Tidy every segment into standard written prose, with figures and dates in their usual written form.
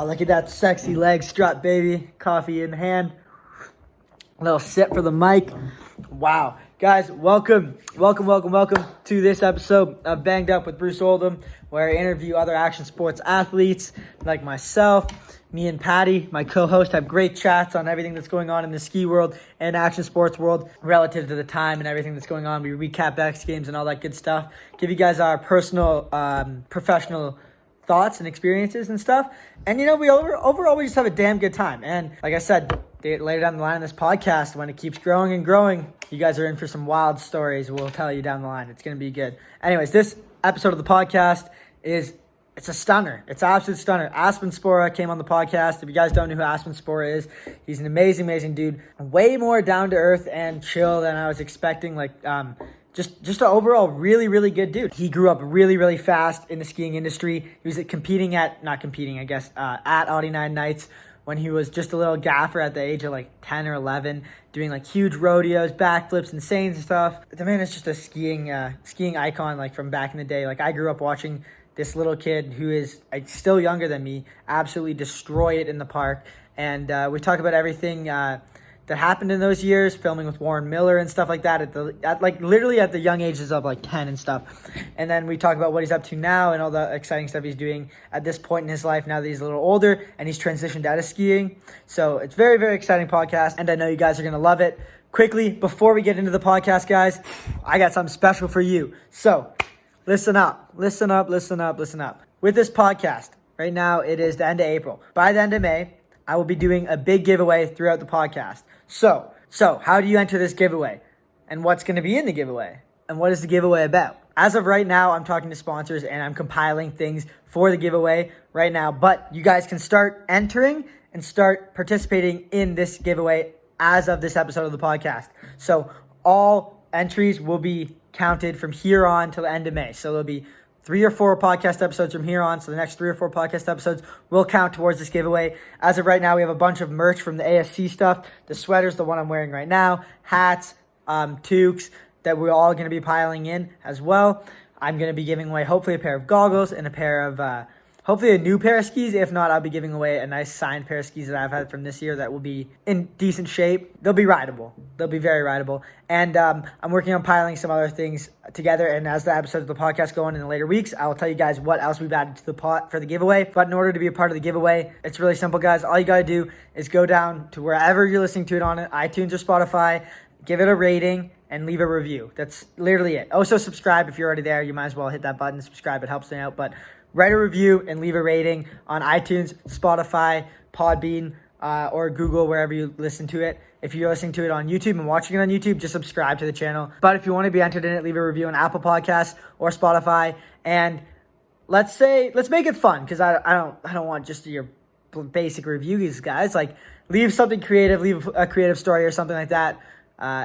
Oh, look at that sexy leg strut, baby. Coffee in hand. A little sip for the mic. Wow. Guys, welcome to this episode of Banged Up with Bruce Oldham, where I interview other action sports athletes like myself. Me and Patty, my co-host, have great chats on everything that's going on in the ski world and action sports world relative to the time and everything that's going on. We recap X-Games and all that good stuff. Give you guys our personal, professional thoughts and experiences and stuff. And, you know, we overall we just have a damn good time. And like I said, later down the line in this podcast, when it keeps growing and growing, you guys are in for some wild stories we'll tell you down the line. It's going to be good. Anyways, this episode of the podcast it's a stunner. It's an absolute stunner. Aspen Spora came on the podcast. If you guys don't know who Aspen Spora is, he's an amazing dude. Way more down to earth and chill than I was expecting. Just an overall really good dude. He grew up really fast in the skiing industry. He was at Audi Nine Knights when he was just a little gaffer at the age of 10 or 11, doing huge rodeos, backflips, insane stuff. The man is just a skiing icon from back in the day. I grew up watching this little kid who is still younger than me absolutely destroy it in the park. And we talk about everything that happened in those years, filming with Warren Miller and stuff like that literally at the young ages of 10 and stuff. And then we talk about what he's up to now and all the exciting stuff he's doing at this point in his life now that he's a little older and he's transitioned out of skiing. So it's very exciting podcast, and I know you guys are going to love it. Quickly, before we get into the podcast, guys, I got something special for you. So listen up. With this podcast, right now it is the end of April. By the end of May, I will be doing a big giveaway throughout the podcast. So how do you enter this giveaway? And what's going to be in the giveaway? And what is the giveaway about? As of right now, I'm talking to sponsors and I'm compiling things for the giveaway right now. But you guys can start entering and start participating in this giveaway as of this episode of the podcast. So all entries will be counted from here on till the end of May. So there'll be 3 or 4 podcast episodes from here on. So the next 3 or 4 podcast episodes will count towards this giveaway. As of right now, we have a bunch of merch from the ASC stuff. The sweaters, the one I'm wearing right now, hats, toques that we're all going to be piling in as well. I'm going to be giving away hopefully a pair of goggles and a pair of, hopefully a new pair of skis. If not, I'll be giving away a nice signed pair of skis that I've had from this year that will be in decent shape. They'll be rideable. They'll be very rideable. And I'm working on piling some other things together. And as the episodes of the podcast go on in the later weeks, I will tell you guys what else we've added to the pot for the giveaway. But in order to be a part of the giveaway, it's really simple, guys. All you got to do is go down to wherever you're listening to it on iTunes or Spotify, give it a rating, and leave a review. That's literally it. Also, subscribe if you're already there. You might as well hit that button, subscribe. It helps me out. But write a review and leave a rating on iTunes, Spotify, Podbean, or Google, wherever you listen to it. If you're listening to it on YouTube and watching it on YouTube, just subscribe to the channel. But if you want to be entered in it, leave a review on Apple Podcasts or Spotify. And let's make it fun, because I don't want just your basic reviews, guys. Leave something creative, leave a creative story or something like that.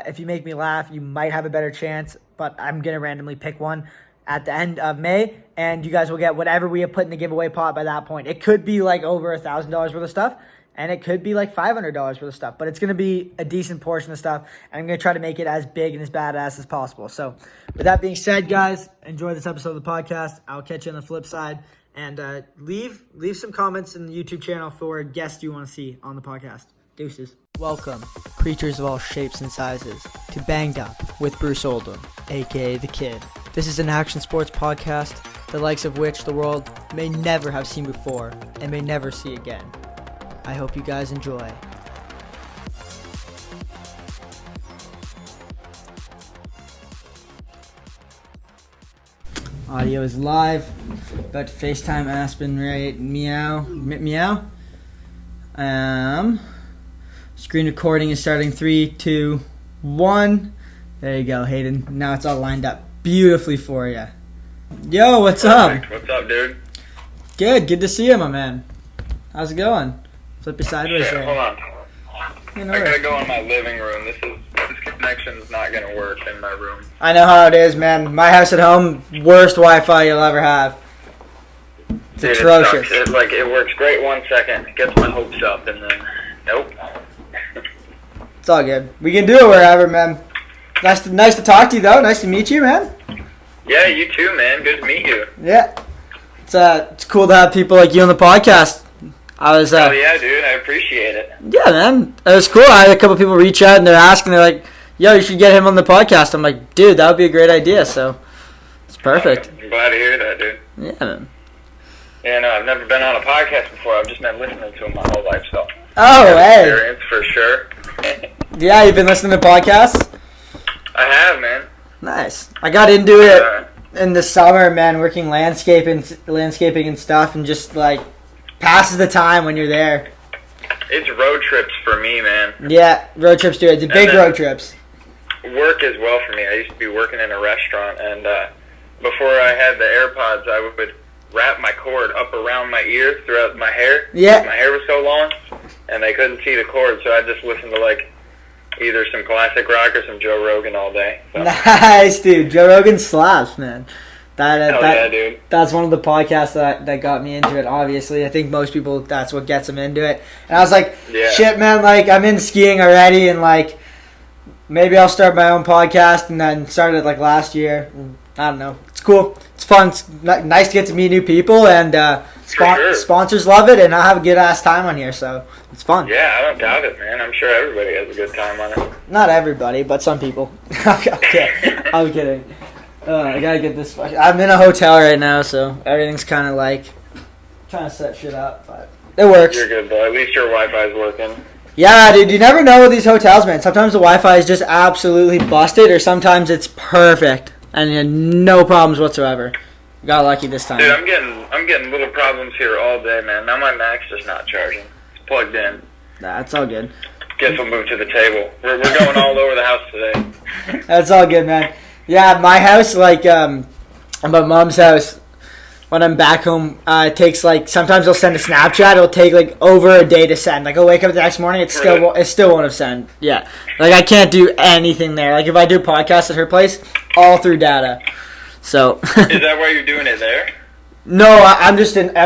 If you make me laugh, you might have a better chance. But I'm gonna randomly pick one at the end of May, and you guys will get whatever we have put in the giveaway pot by that point. It could be over $1,000 worth of stuff, and it could be $500 worth of stuff, but it's going to be a decent portion of stuff, and I'm going to try to make it as big and as badass as possible. So with that being said, guys, enjoy this episode of the podcast. I'll catch you on the flip side, and leave some comments in the YouTube channel for guests you want to see on the podcast. Deuces. Welcome, creatures of all shapes and sizes, to Banged Up with Bruce Oldham, aka The Kid. This is an action sports podcast, the likes of which the world may never have seen before and may never see again. I hope you guys enjoy. Audio is live. About to FaceTime Aspen right meow. Screen recording is starting. 3, 2, 1. There you go, Hayden. Now it's all lined up beautifully for you. Yo, what's up? What's up, dude? Good to see you, my man. How's it going? Flip you sideways there. Hold on. I gotta go in my living room. This connection's not gonna work in my room. I know how it is, man. My house at home, worst Wi-Fi you'll ever have. It's atrocious. It works great 1 second, gets my hopes up, and then nope. It's all good. We can do it wherever, man. Nice to talk to you, though. Nice to meet you, man. Yeah, you too, man. Good to meet you. Yeah. It's cool to have people like you on the podcast. I was. Oh yeah, dude, I appreciate it. Yeah, man, it was cool. I had a couple people reach out and they're asking, they're like, "Yo, you should get him on the podcast." I'm like, "Dude, that would be a great idea." So it's perfect. I'm glad to hear that, dude. Yeah, man. Yeah, no, I've never been on a podcast before. I've just been listening to them my whole life, so. Oh, hey. Experience for sure. Yeah, you've been listening to podcasts? I have, man. Nice. I got into it in the summer, man, working landscaping and stuff, and just like passes the time when you're there. It's road trips for me, man. Yeah, road trips do it. The big road trips. Work as well for me. I used to be working in a restaurant, and before I had the AirPods, I would wrap my cord up around my ears throughout my hair. Yeah. My hair was so long, and they couldn't see the cord, so I just listened to like either some classic rock or some Joe Rogan all day. So. Nice, dude. Joe Rogan slaps, man. Yeah, dude. That's one of the podcasts that got me into it, obviously. I think most people, that's what gets them into it. And I was like, shit, man, like, I'm in skiing already, and, like, maybe I'll start my own podcast, and then started, like, last year. I don't know. It's cool. It's fun. It's nice to get to meet new people, and sponsors love it, and I have a good-ass time on here, so it's fun. Yeah, I don't doubt it, man. I'm sure everybody has a good time on it. Not everybody, but some people. Okay, I'm kidding. I gotta get this. I'm in a hotel right now, so everything's kind of like trying to set shit up, but it works. You're good, though. At least your Wi-Fi's working. Yeah, dude, you never know with these hotels, man. Sometimes the Wi-Fi is just absolutely busted, or sometimes it's perfect and you have no problems whatsoever. Got lucky this time. Dude, I'm getting little problems here all day, man. Now my Mac's just not charging. It's plugged in. Nah, it's all good. Guess we'll move to the table. We're going all over the house today. That's all good, man. Yeah, my house, like, my mom's house, when I'm back home, it takes, like, sometimes I'll send a Snapchat, it'll take, like, over a day to send. Like, I'll wake up the next morning, it still won't have sent. Yeah. Like, I can't do anything there. Like, if I do podcasts at her place, all through data. So. Is that why you're doing it there? No, I'm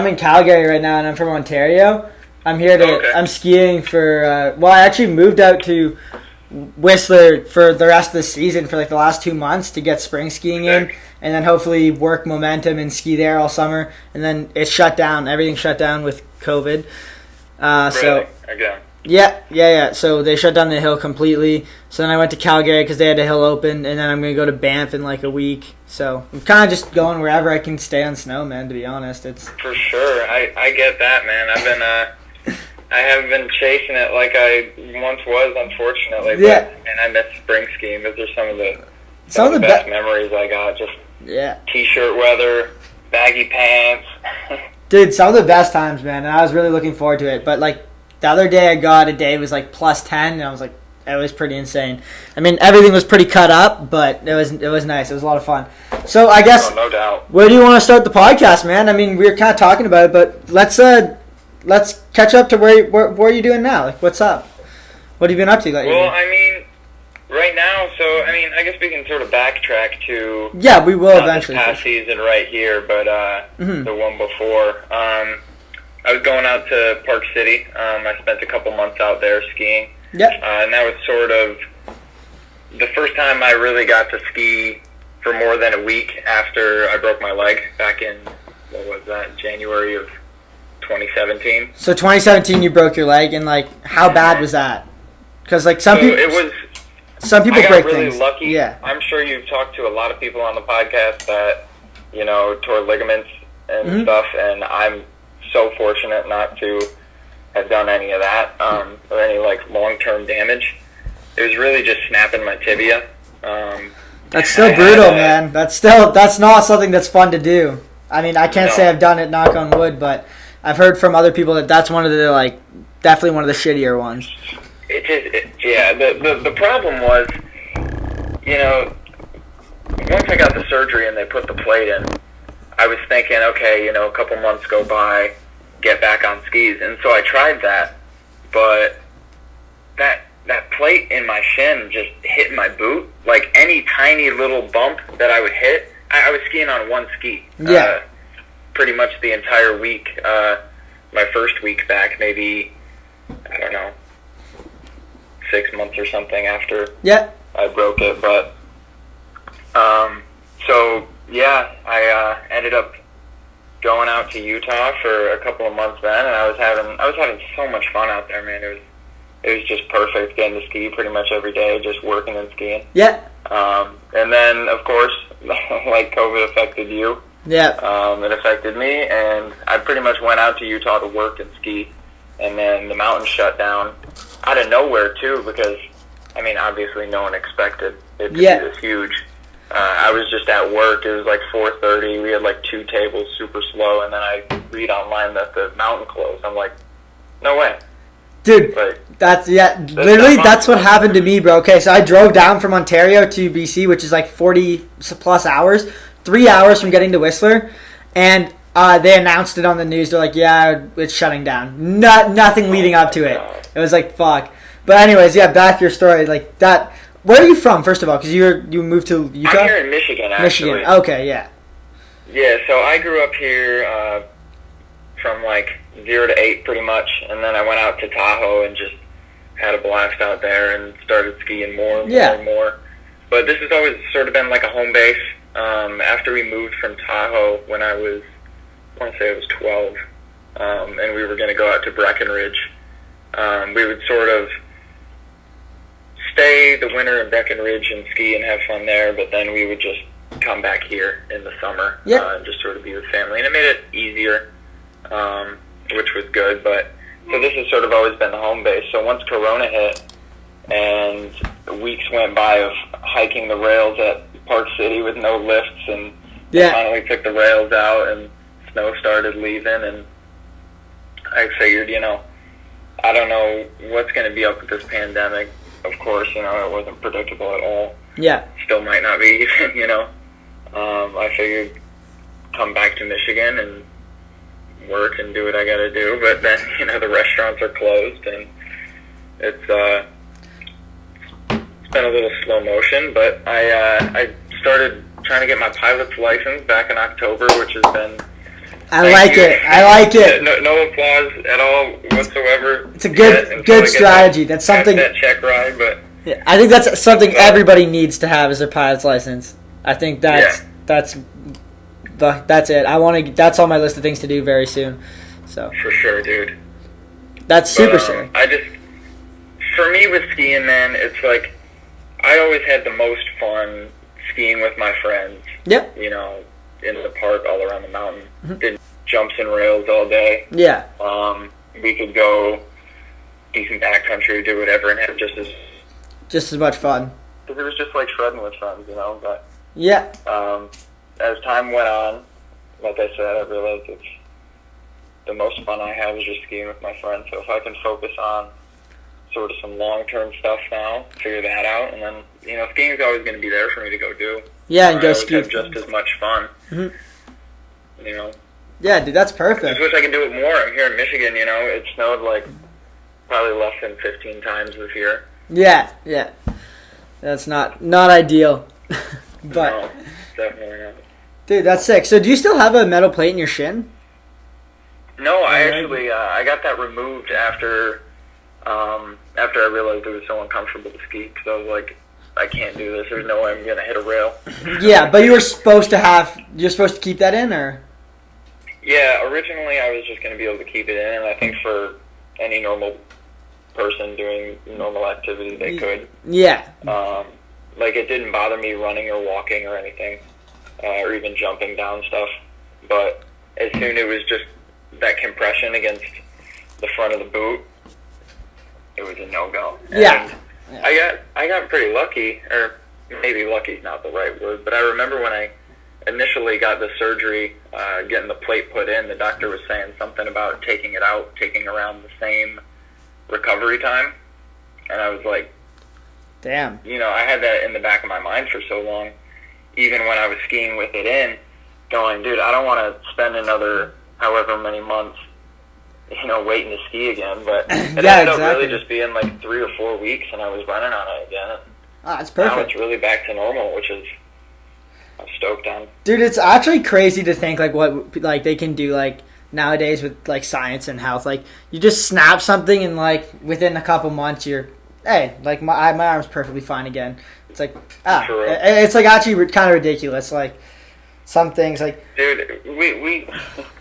in Calgary right now, and I'm from Ontario. I'm here I'm skiing for, I actually moved out to Whistler for the rest of the season for like the last 2 months to get spring skiing in, and then hopefully work momentum and ski there all summer. And then it's shut down. Everything shut down with COVID. So again. Yeah. So they shut down the hill completely. So then I went to Calgary because they had the hill open, and then I'm gonna go to Banff in like a week. So I'm kind of just going wherever I can stay on snow, man. To be honest, it's for sure. I get that, man. I haven't been chasing it like I once was, unfortunately. Yeah. But, and I miss spring skiing. Those are some of the best memories I got. Just t-shirt weather, baggy pants. Dude, some of the best times, man. And I was really looking forward to it. But, like, the other day I got a day was, like, plus 10. And I was like, it was pretty insane. I mean, everything was pretty cut up, but it was nice. It was a lot of fun. So, I guess, no doubt. Where do you want to start the podcast, man? I mean, we were kind of talking about it, but let's catch up to where are you doing now? Like, what's up? What have you been up to lately? Well, I mean, right now, I guess we can sort of backtrack to... Yeah, we will eventually. This past season right here, but the one before. I was going out to Park City. I spent a couple months out there skiing. Yeah. And that was sort of the first time I really got to ski for more than a week after I broke my leg back in, what was that, January of 2017. So 2017, you broke your leg, and like, how bad was that? Because like some people, some people break really things. Lucky. Yeah, I'm sure you've talked to a lot of people on the podcast that tore ligaments and stuff, and I'm so fortunate not to have done any of that or any like long-term damage. It was really just snapping my tibia. That's still brutal, man. That's not something that's fun to do. I mean, I can't say I've done it, knock on wood, but I've heard from other people that that's one of the, like, definitely one of the shittier ones. The problem was, once I got the surgery and they put the plate in, I was thinking, okay, a couple months go by, get back on skis. And so I tried that, but that plate in my shin just hit my boot. Like, any tiny little bump that I would hit, I was skiing on one ski. Yeah. Pretty much the entire week. My first week back, maybe, I don't know, 6 months or something after I broke it. But, I ended up going out to Utah for a couple of months then, and I was having so much fun out there, man. It was just perfect getting to ski pretty much every day, just working and skiing. Yeah. And then, of course, like COVID affected you. Yeah. It affected me, and I pretty much went out to Utah to work and ski, and then the mountain shut down out of nowhere too, because I mean, obviously, no one expected it to be this huge. I was just at work. It was like 4:30. We had like 2 tables, super slow, and then I read online that the mountain closed. I'm like, no way. Dude, like, that's what happened to me, bro. Okay, so I drove down from Ontario to BC, which is like 40 plus hours, 3 hours from getting to Whistler, and they announced it on the news. They're like, yeah, it's shutting down. Nothing leading up to it. It was like, fuck. But anyways, yeah, back to your story. Like that. Where are you from, first of all? Because you moved to Utah? I'm here in Michigan, actually. Michigan. Okay, yeah. Yeah, so I grew up here from like 0 to 8 pretty much, and then I went out to Tahoe and just had a blast out there and started skiing more and more and more. But this has always sort of been like a home base. After we moved from Tahoe when I want to say I was 12, and we were going to go out to Breckenridge, we would sort of stay the winter in Breckenridge and ski and have fun there, but then we would just come back here in the summer and just sort of be with family. And it made it easier, which was good. But so this has sort of always been the home base. So once Corona hit and weeks went by of hiking the rails at Park City with no lifts, and finally took the rails out and snow started leaving, and I figured, I don't know what's going to be up with this pandemic. Of course, it wasn't predictable at all. Yeah. Still might not be, I figured come back to Michigan and work and do what I got to do. But then, the restaurants are closed, and it's been a little slow motion. But I started trying to get my pilot's license back in October, which has been... I like it. No applause at all whatsoever. It's a good strategy. That's something. That check ride, but I think that's something everybody needs to have as their pilot's license. I think that's it. That's on my list of things to do very soon. So for sure, dude. That's super sick. For me with skiing, man, it's like I always had the most fun skiing with my friends. Yep. In the park all around the mountain. Mm-hmm. Did jumps and rails all day. Yeah. We could go decent backcountry, do whatever, and have just as much fun. Because it was just like shredding with friends, But as time went on, like I said, I realized it's the most fun I have is just skiing with my friends. So if I can focus on sort of some long-term stuff now, figure that out, and then skiing is always going to be there for me to go do. Yeah, and go ski. Have just as much fun. Mm-hmm. Yeah, dude, that's perfect. I just wish I could do it more. I'm here in Michigan. It snowed like probably less than 15 times this year. Yeah. That's not ideal, but no, definitely not. Dude, that's sick. So, do you still have a metal plate in your shin? No, I actually I got that removed after I realized it was so uncomfortable to ski, because I was like, I can't do this. There's no way I'm gonna hit a rail. Yeah, but you're supposed to keep that in, or? Yeah, originally I was just gonna be able to keep it in, and I think for any normal person doing normal activity, they could. Yeah. Like it didn't bother me running or walking or anything, or even jumping down stuff. But as soon it was just that compression against the front of the boot, it was a no-go. Yeah. And I got pretty lucky, or maybe lucky is not the right word, but I remember when I initially got the surgery, getting the plate put in, the doctor was saying something about taking it out, taking around the same recovery time. And I was like, damn. I had that in the back of my mind for so long, even when I was skiing with it in, going, dude, I don't want to spend another however many months waiting to ski again, but it ended up really just being like 3 or 4 weeks, and I was running on it again. That's perfect. Now it's really back to normal, which is I'm stoked on. Dude, it's actually crazy to think like what like they can do like nowadays with like science and health. Like you just snap something, and like within a couple months, you're like my arm's perfectly fine again. It's like it's like actually kind of ridiculous. Like some things like. Dude, we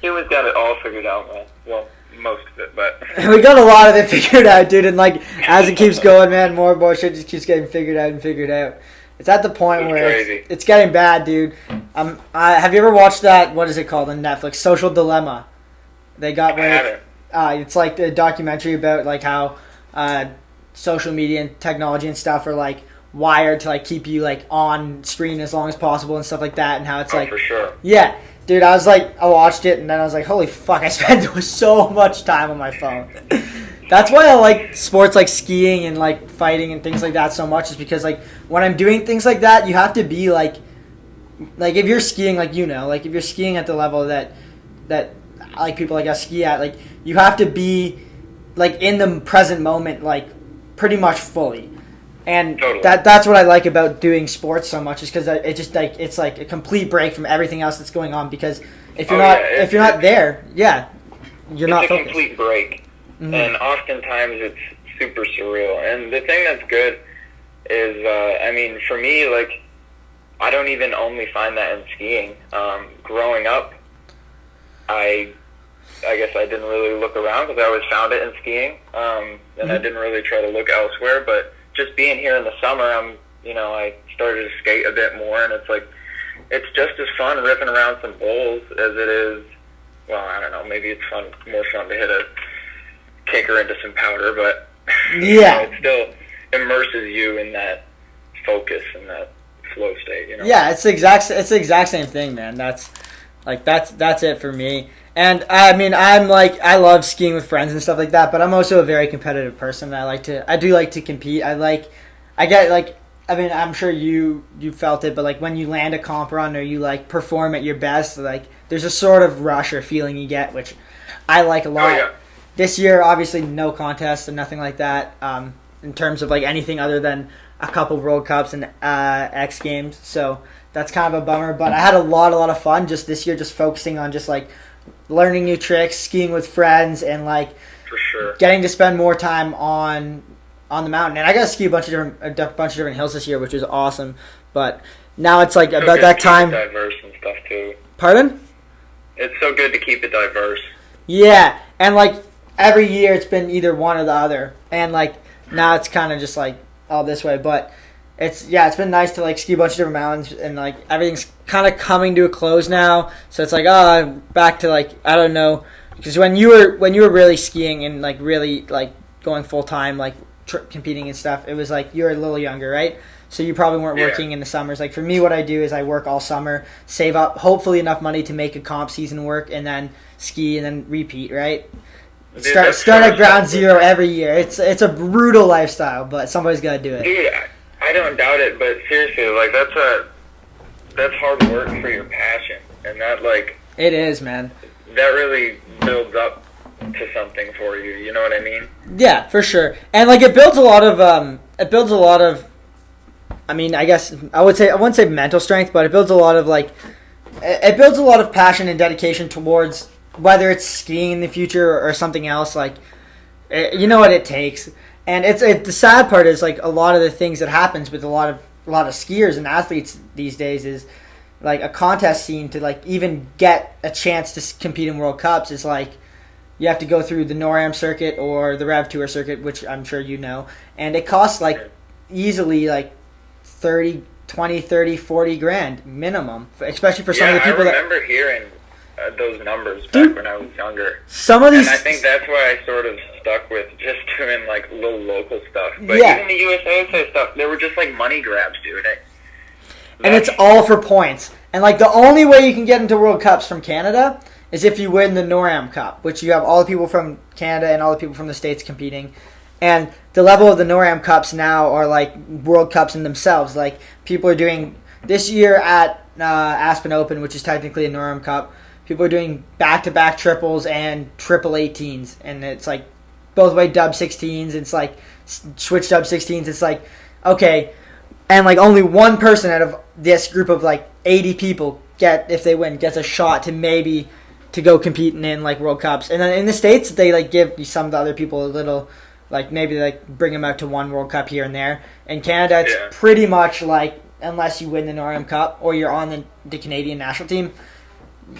humans got it all figured out, man. Well, most of it, but We got a lot of it figured out, dude, and like as it keeps going, man, more and more shit just keeps getting figured out and figured out. It's at the point where it's getting bad, dude. Have you ever watched that? What is it called on Netflix? Social Dilemma. They got it's like a documentary about like how social media and technology and stuff are like wired to like keep you like on screen as long as possible and stuff like that, and how it's like for sure. Yeah. Dude, I watched it, and then I was like, holy fuck, I spent so much time on my phone. That's why I like sports like skiing and like fighting and things like that so much, is because like when I'm doing things like that, you have to be like if you're skiing, like, you know, like if you're skiing at the level that like people like us ski at, like you have to be like in the present moment, like pretty much fully. And totally. That's what I like about doing sports so much, is because it just like it's like a complete break from everything else that's going on. Because if you're not there, you're not focused. It's a complete break, and oftentimes it's super surreal. And the thing that's good is, I mean, for me, like I don't even only find that in skiing. Growing up, I guess I didn't really look around because I always found it in skiing, and I didn't really try to look elsewhere, but just being here in the summer, I started to skate a bit more, and it's like, it's just as fun ripping around some bowls as it is, well, I don't know, maybe it's more fun to hit a kicker into some powder, but it still immerses you in that focus and that flow state, you know? Yeah, it's the exact same thing, man. That's it for me. And I mean, I love skiing with friends and stuff like that, but I'm also a very competitive person. I do like to compete. I'm sure you felt it, but like when you land a comp run or you like perform at your best, like there's a sort of rush or feeling you get, which I like a lot. Oh, yeah. This year, obviously, no contest and nothing like that, in terms of like anything other than a couple World Cups and X-Games. So that's kind of a bummer, but I had a lot of fun just this year, just focusing on just like learning new tricks, skiing with friends, and like for sure getting to spend more time on the mountain. And I got to ski a bunch of different hills this year, which was awesome. But now it's like about that time. Diverse and stuff too. Pardon? It's so good to keep it diverse. Yeah, and like every year it's been either one or the other, and like now it's kind of just like all this way. But it's been nice to like ski a bunch of different mountains, and like everything's kind of coming to a close now. So it's like back to like, I don't know, because when you were really skiing and like really like going full time like competing and stuff, it was like you were a little younger, right? So you probably weren't working in the summers. Like for me, what I do is I work all summer, save up hopefully enough money to make a comp season work, and then ski and then repeat, right? Dude, start at ground zero every year. It's a brutal lifestyle, but somebody's got to do it. Dude, I don't doubt it, but seriously, like that's hard work for your passion, and that like it is, man. That really builds up to something for you. You know what I mean? Yeah, for sure. And like it builds a lot of. I mean, I guess I wouldn't say mental strength, but it builds a lot of passion and dedication towards whether it's skiing in the future or something else. Like, you know what it takes. And the sad part is like a lot of the things that happens with a lot of skiers and athletes these days is like a contest scene to like even get a chance to compete in World Cups is like you have to go through the NORAM circuit or the Rev Tour circuit, which I'm sure you know, and it costs like easily like 30, 40 grand minimum, especially for some of the people. I remember hearing those numbers back when I was younger. Some of these, and I think that's why I sort of stuck with just doing like little local stuff. But even the USA stuff, they were just like money grabs, dude. And it's all for points. And like the only way you can get into World Cups from Canada is if you win the NORAM Cup, which you have all the people from Canada and all the people from the States competing. And the level of the NORAM Cups now are like World Cups in themselves. Like people are doing this year at Aspen Open, which is technically a NORAM Cup. People are doing back-to-back triples and triple 18s, and it's like both way dub 16s. It's like switch dub 16s. It's like okay, and like only one person out of this group of like 80 people if they win, gets a shot to maybe to go competing in like World Cups. And then in the States, they like give some of the other people a little. Like maybe like bring them out to one World Cup here and there. In Canada, it's pretty much like unless you win the NORAM Cup or you're on the Canadian national team,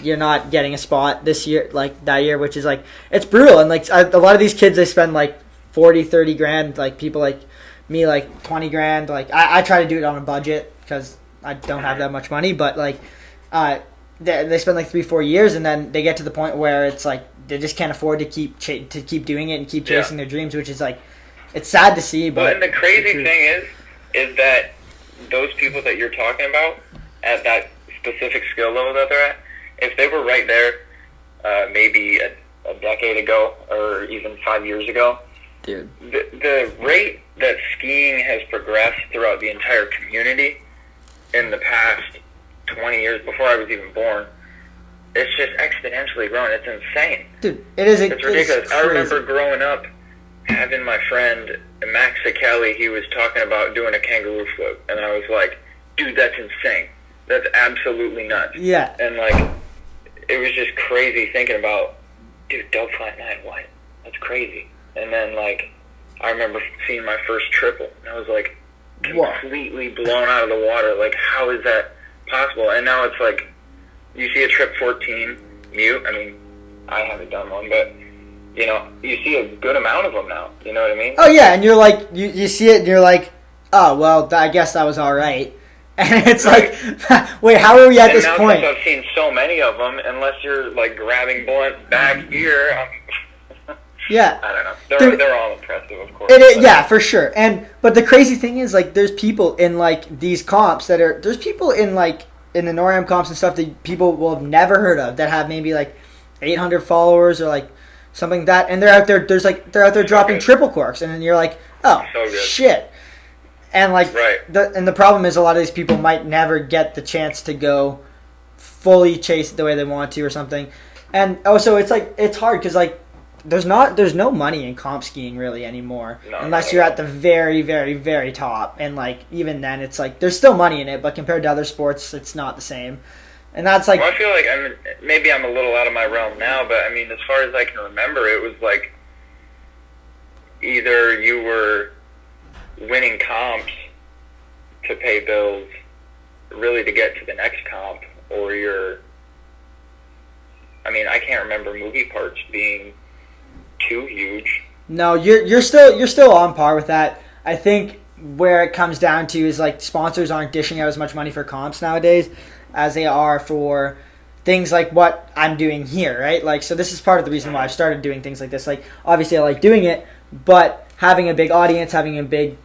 you're not getting a spot this year, like that year, which is like, it's brutal. And like a lot of these kids, they spend like 40, 30 grand, like people like me, like 20 grand. Like I try to do it on a budget because I don't have that much money, but like they spend like 3-4 years, and then they get to the point where it's like they just can't afford to keep doing it and keep chasing their dreams, which is like, it's sad to see. But well, and the crazy thing is that those people that you're talking about at that specific skill level that they're at, if they were right there, maybe a decade ago or even 5 years ago, dude, the rate that skiing has progressed throughout the entire community in the past 20 years, before I was even born, it's just exponentially grown. It's insane. Dude, it's ridiculous. I remember growing up having my friend Max Kelly, he was talking about doing a kangaroo flip, and I was like, dude, that's insane. That's absolutely nuts. Yeah. And like, it was just crazy thinking about, dude, Doug Flat 9, what? That's crazy. And then like, I remember seeing my first triple, and I was like, completely blown out of the water. Like, how is that possible? And now it's like, you see a trip 14 mute. I mean, I haven't done one, but you know, you see a good amount of them now. You know what I mean? Oh yeah, and you're like, you see it, and you're like, oh well, I guess that was all right. And it's like, wait, how are we at this point? Since I've seen so many of them, unless you're like grabbing blunt back here. Yeah, I don't know. They're all impressive, of course. Yeah, for sure. But the crazy thing is, like, there's people in like these comps there's people in like in the NORAM comps and stuff that people will have never heard of, that have maybe like 800 followers or like something like that, and they're out there. They're out there dropping triple corks, and then you're like, oh shit. And like, the problem is, a lot of these people might never get the chance to go fully chase it the way they want to or something. And also, it's like, it's hard because like, there's no money in comp skiing really anymore, unless you're at the very, very, very top. And like, even then, it's like, there's still money in it, but compared to other sports, it's not the same. And that's like, well, I feel like maybe I'm a little out of my realm now, but I mean, as far as I can remember, it was like either you were winning comps to pay bills, really to get to the next comp, or I can't remember movie parts being too huge. No, you're still on par with that. I think where it comes down to is like, sponsors aren't dishing out as much money for comps nowadays as they are for things like what I'm doing here, right? Like, so this is part of the reason why I've started doing things like this. Like, obviously I like doing it, but having a big audience, having a big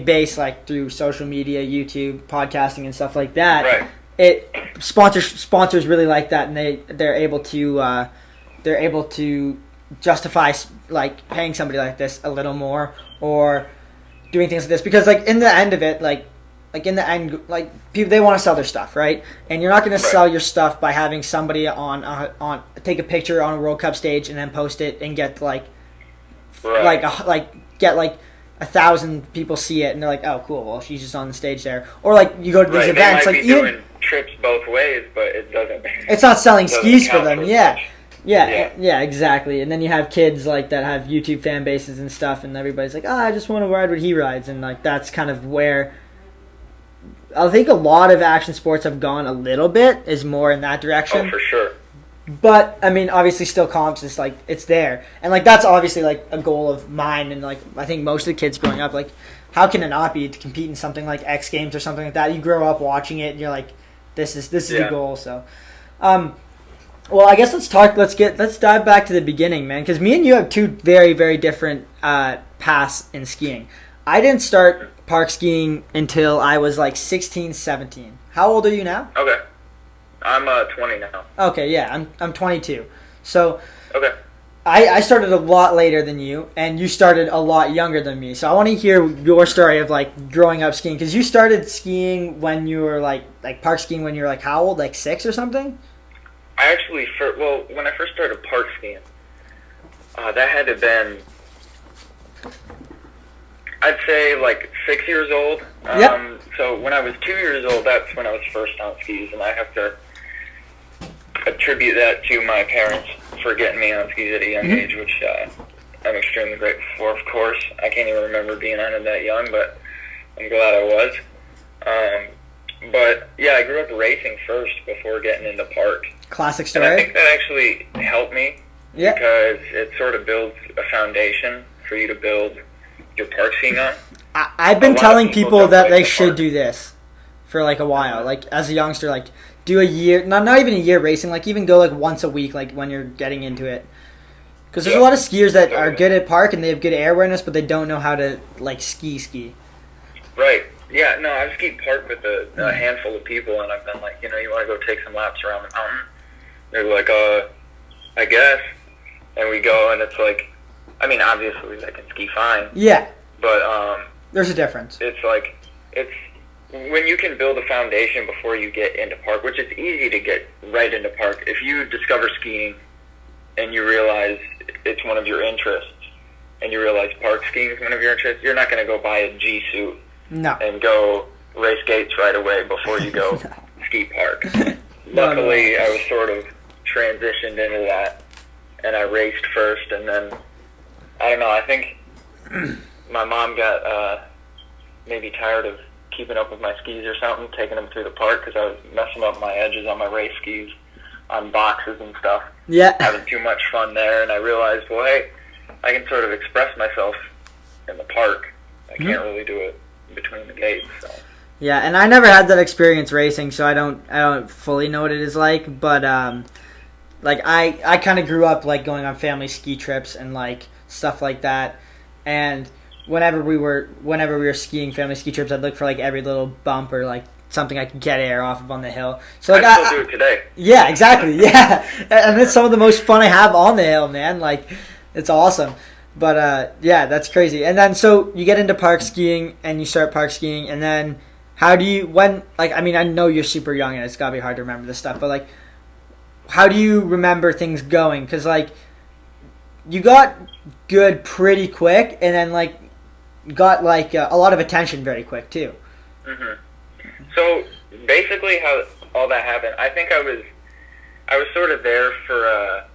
base, like through social media, YouTube, podcasting, and stuff like that. Right. Sponsors really like that, and they're able to justify like paying somebody like this a little more, or doing things like this, because like in the end of it, like people, they want to sell their stuff, right? And you're not going to sell your stuff by having somebody on take a picture on a World Cup stage and then post it and get get 1,000 people see it and they're like, oh cool, well she's just on the stage there. Or like, you go to these events, they might be doing trips both ways, but it doesn't. It's not selling skis for them. Yeah, exactly. And then you have kids like that have YouTube fan bases and stuff, and everybody's like, I just want to ride what he rides, and like, that's kind of where I think a lot of action sports have gone a little bit, is more in that direction. Oh, for sure. But I mean, obviously, still comps is like, it's there, and like, that's obviously like a goal of mine, and like, I think most of the kids growing up, like, how can it not be to compete in something like X Games or something like that? You grow up watching it, and you're like, this is the goal. So, well, I guess let's dive back to the beginning, man, because me and you have two very, very different paths in skiing. I didn't start park skiing until I was like 16, 17. How old are you now? Okay. I'm 20 now. Okay, yeah, I'm 22. So okay. I started a lot later than you, and you started a lot younger than me. So I want to hear your story of like growing up skiing, because you started skiing when you were like park skiing when you were like how old? Like 6 or something? I actually, when I first started park skiing, that had to have been, I'd say like 6 years old. Yep. So when I was 2 years old, that's when I was first on skis, and I have to attribute that to my parents for getting me on skis at a young age, which I'm extremely grateful for, of course. I can't even remember being on it that young, but I'm glad I was. But yeah, I grew up racing first before getting into park. Classic And I story. think that actually helped me Yeah. because it sort of builds a foundation for you to build your park skiing on. I've been A lot of telling people people don't that like they the should park. do this for like a while. Like as a youngster, like do a year, not even a year racing. Like even go like once a week, like when you're getting into it. Because there's a Yeah. lot of skiers that are Totally. good at park and they have good airworthiness, but they don't know how to like ski. Right. Yeah, no, I've skied park with a handful of people, and I've been like, you want to go take some laps around the mountain? They're like, I guess. And we go, and it's like, I mean, obviously I can ski fine, Yeah, but there's a difference. it's like, it's when you can build a foundation before you get into park, which it's easy to get right into park. If you discover skiing and you realize it's one of your interests, and you realize park skiing is one of your interests, you're not going to go buy a G suit No. and go race gates right away before you go ski park. No, Luckily, I was sort of transitioned into that, and I raced first, and then, I don't know, I think my mom got maybe tired of keeping up with my skis or something, taking them through the park, because I was messing up my edges on my race skis on boxes and stuff, Yeah. having too much fun there, and I realized, well, hey, I can sort of express myself in the park. I can't really do it between the gates, so. Yeah, and I never had that experience racing, so I don't fully know what it is like. But like I kind of grew up like going on family ski trips and like stuff like that. And whenever we were skiing family ski trips, I'd look for like every little bump or like something I could get air off of on the hill. So like I still do it today. yeah, exactly. Yeah, and it's some of the most fun I have on the hill, man. Like it's awesome. But yeah, that's crazy. And then so you get into park skiing and you start park skiing, and then how do you I mean, I know you're super young and it's gotta be hard to remember this stuff, but like how do you remember things going? Because like you got good pretty quick, and then like got like a lot of attention very quick too. hmm So basically, how all that happened, I think I was sort of there for a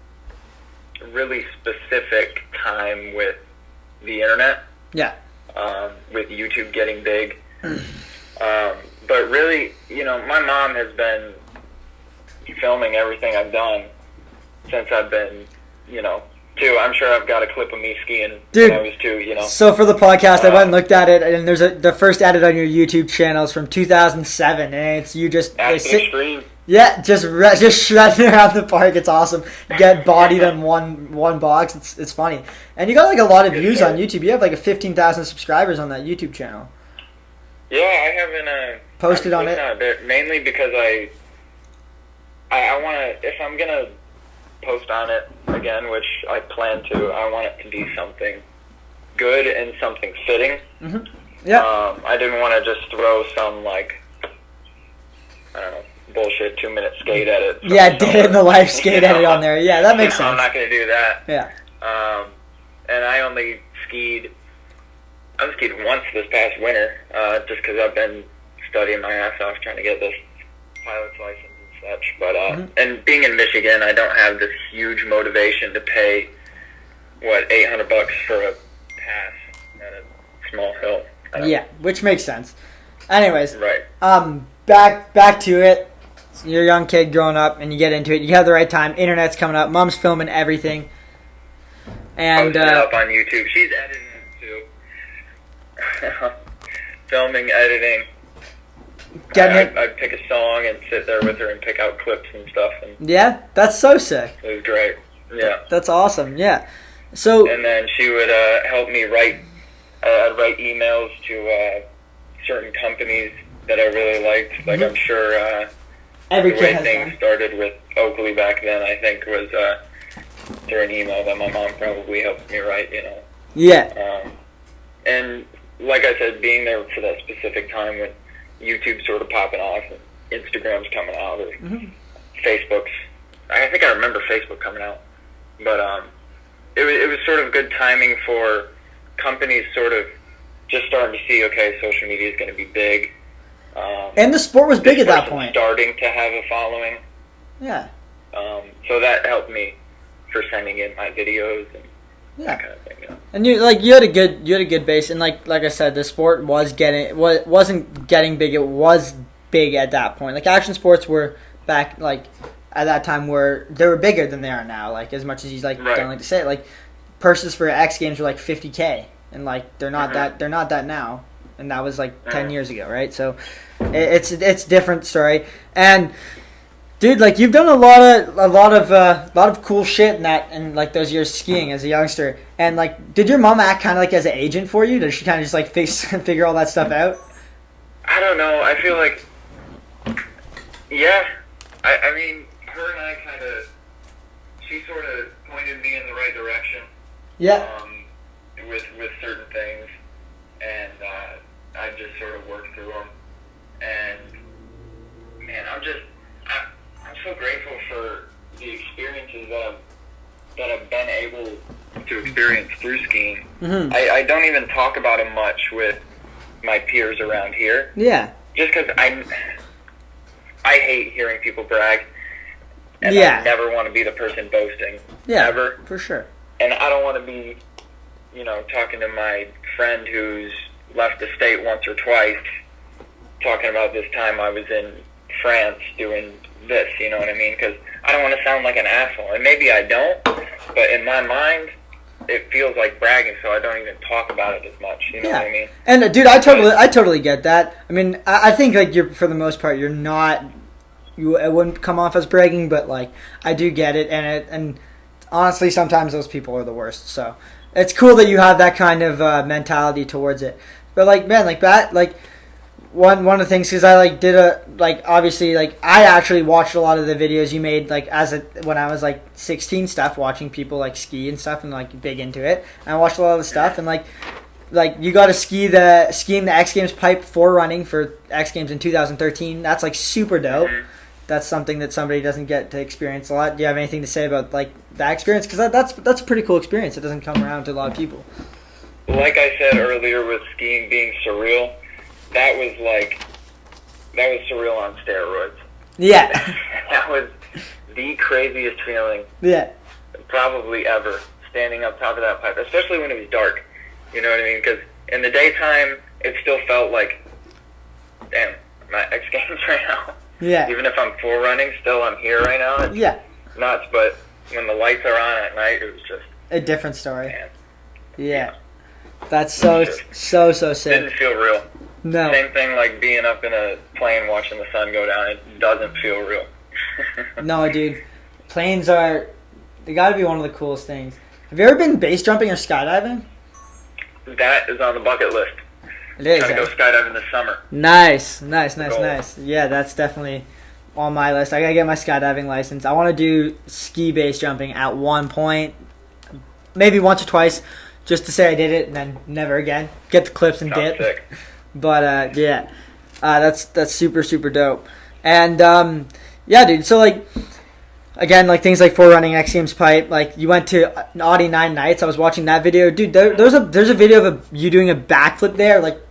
really specific time with the internet, Yeah. with YouTube getting big. But really, my mom has been filming everything I've done since I've been, 2. I'm sure I've got a clip of me skiing Dude, when I was 2. So for the podcast, I went and looked at it, and there's the first edit on your YouTube channel is from 2007, and it's you just Aspen Extreme. yeah, just shredding around the park. It's awesome. Get bodied on one box. It's funny, and you got like a lot of views on YouTube. You have like 15,000 subscribers on that YouTube channel. Yeah, I haven't Posted on posted it? a bit, mainly because I want to, if I'm gonna post on it again, which I plan to, I want it to be something good and something fitting. Yeah. I didn't want to just throw some like, I don't know, bullshit 2-minute skate edit. from Yeah, day somewhere. in the life skate edit on there. Yeah, that makes I'm sense. not gonna do that. Yeah. And I only skied once this past winter, just because I've been studying my ass off trying to get this pilot's license and such. But and being in Michigan, I don't have this huge motivation to pay $800 for a pass at a small hill. Yeah, which makes sense. Anyways, Right. back to it. You're a young kid growing up, and you get into it. You have the right time. Internet's coming up. Mom's filming everything, and Posting it up on YouTube. She's editing it too. Filming, editing. getting it. I'd pick a song and sit there with her and pick out clips and stuff, and Yeah, that's so sick. it was great. Yeah. That's awesome. Yeah. So And then she would help me write. I'd write emails to certain companies that I really liked. Like I'm sure every the kid way has things one. started with Oakley back then, I think, was through an email that my mom probably helped me write. Yeah. And like I said, being there for that specific time when YouTube's sort of popping off, and Instagram's coming out, or Facebook's. I think I remember Facebook coming out, but it was sort of good timing for companies sort of just starting to see, okay, social media is going to be big. And the sport was big this at that person's point. starting to have a following. Yeah. So that helped me for sending in my videos and that kind of thing. And you had a good base, and like I said, the sport wasn't getting big. It was big at that point. Like action sports were back like at that time they were bigger than they are now. Like as much as you don't like to say it, like purses for X Games were like $50K, and like they're not that now, and that was like 10 years ago, right? So it's a different story. And dude, like you've done a lot of cool shit in like those years skiing as a youngster. And like, did your mom act kind of like as an agent for you? Did she kind of just like figure all that stuff out? I don't know. I feel like, yeah. I mean, her and I kind of, she sort of pointed me in the right direction. Yeah. With certain things, and I just sort of worked through them. And man, I'm so grateful for the experiences that I've been able to experience through skiing. Mm-hmm. I don't even talk about it much with my peers around here. Yeah. Just because I hate hearing people brag, and yeah. I never want to be the person boasting. Yeah, ever. For sure. And I don't want to be, talking to my friend who's left the state once or twice, talking about this time I was in France doing this, you know what I mean? Because I don't want to sound like an asshole. And maybe I don't, but in my mind, it feels like bragging, so I don't even talk about it as much. You know what I mean? And dude, I totally get that. I mean, I think like you're, for the most part, you're not. It wouldn't come off as bragging, but like I do get it, and honestly, sometimes those people are the worst. So it's cool that you have that kind of mentality towards it. But like, man, like that, like. One of the things, because I like did obviously like I actually watched a lot of the videos you made like when I was like 16 stuff, watching people like ski and stuff and like big into it. And I watched a lot of the stuff, and like you got to skiing the X Games pipe forerunning for X Games in 2013. That's like super dope. That's something that somebody doesn't get to experience a lot. Do you have anything to say about like that experience? Because that's a pretty cool experience. It doesn't come around to a lot of people. Like I said earlier, with skiing being surreal. That was surreal on steroids. Yeah. That was the craziest feeling. Yeah. Probably ever, standing up top of that pipe, especially when it was dark. You know what I mean? Because in the daytime, it still felt like, damn, my X Games right now. Yeah. Even if I'm forerunning, still I'm here right now. It's nuts, but when the lights are on at night, it was just a different story. Man. Yeah. That's so sick. Didn't feel real. No. Same thing like being up in a plane watching the sun go down. It doesn't feel real. No, dude. Planes they got to be one of the coolest things. Have you ever been base jumping or skydiving? That is on the bucket list. It is. I'm going to go skydiving this summer. Nice. Yeah, that's definitely on my list. I got to get my skydiving license. I want to do ski base jumping at one point. Maybe once or twice, just to say I did it, and then never again. Get the clips and dip. Sick. But that's super, super dope. And yeah, dude. So like, again, like things like Forerunning X-Games pipe. Like you went to Audi Nine Knights. I was watching that video, dude. There's a video of you doing a backflip there. Like,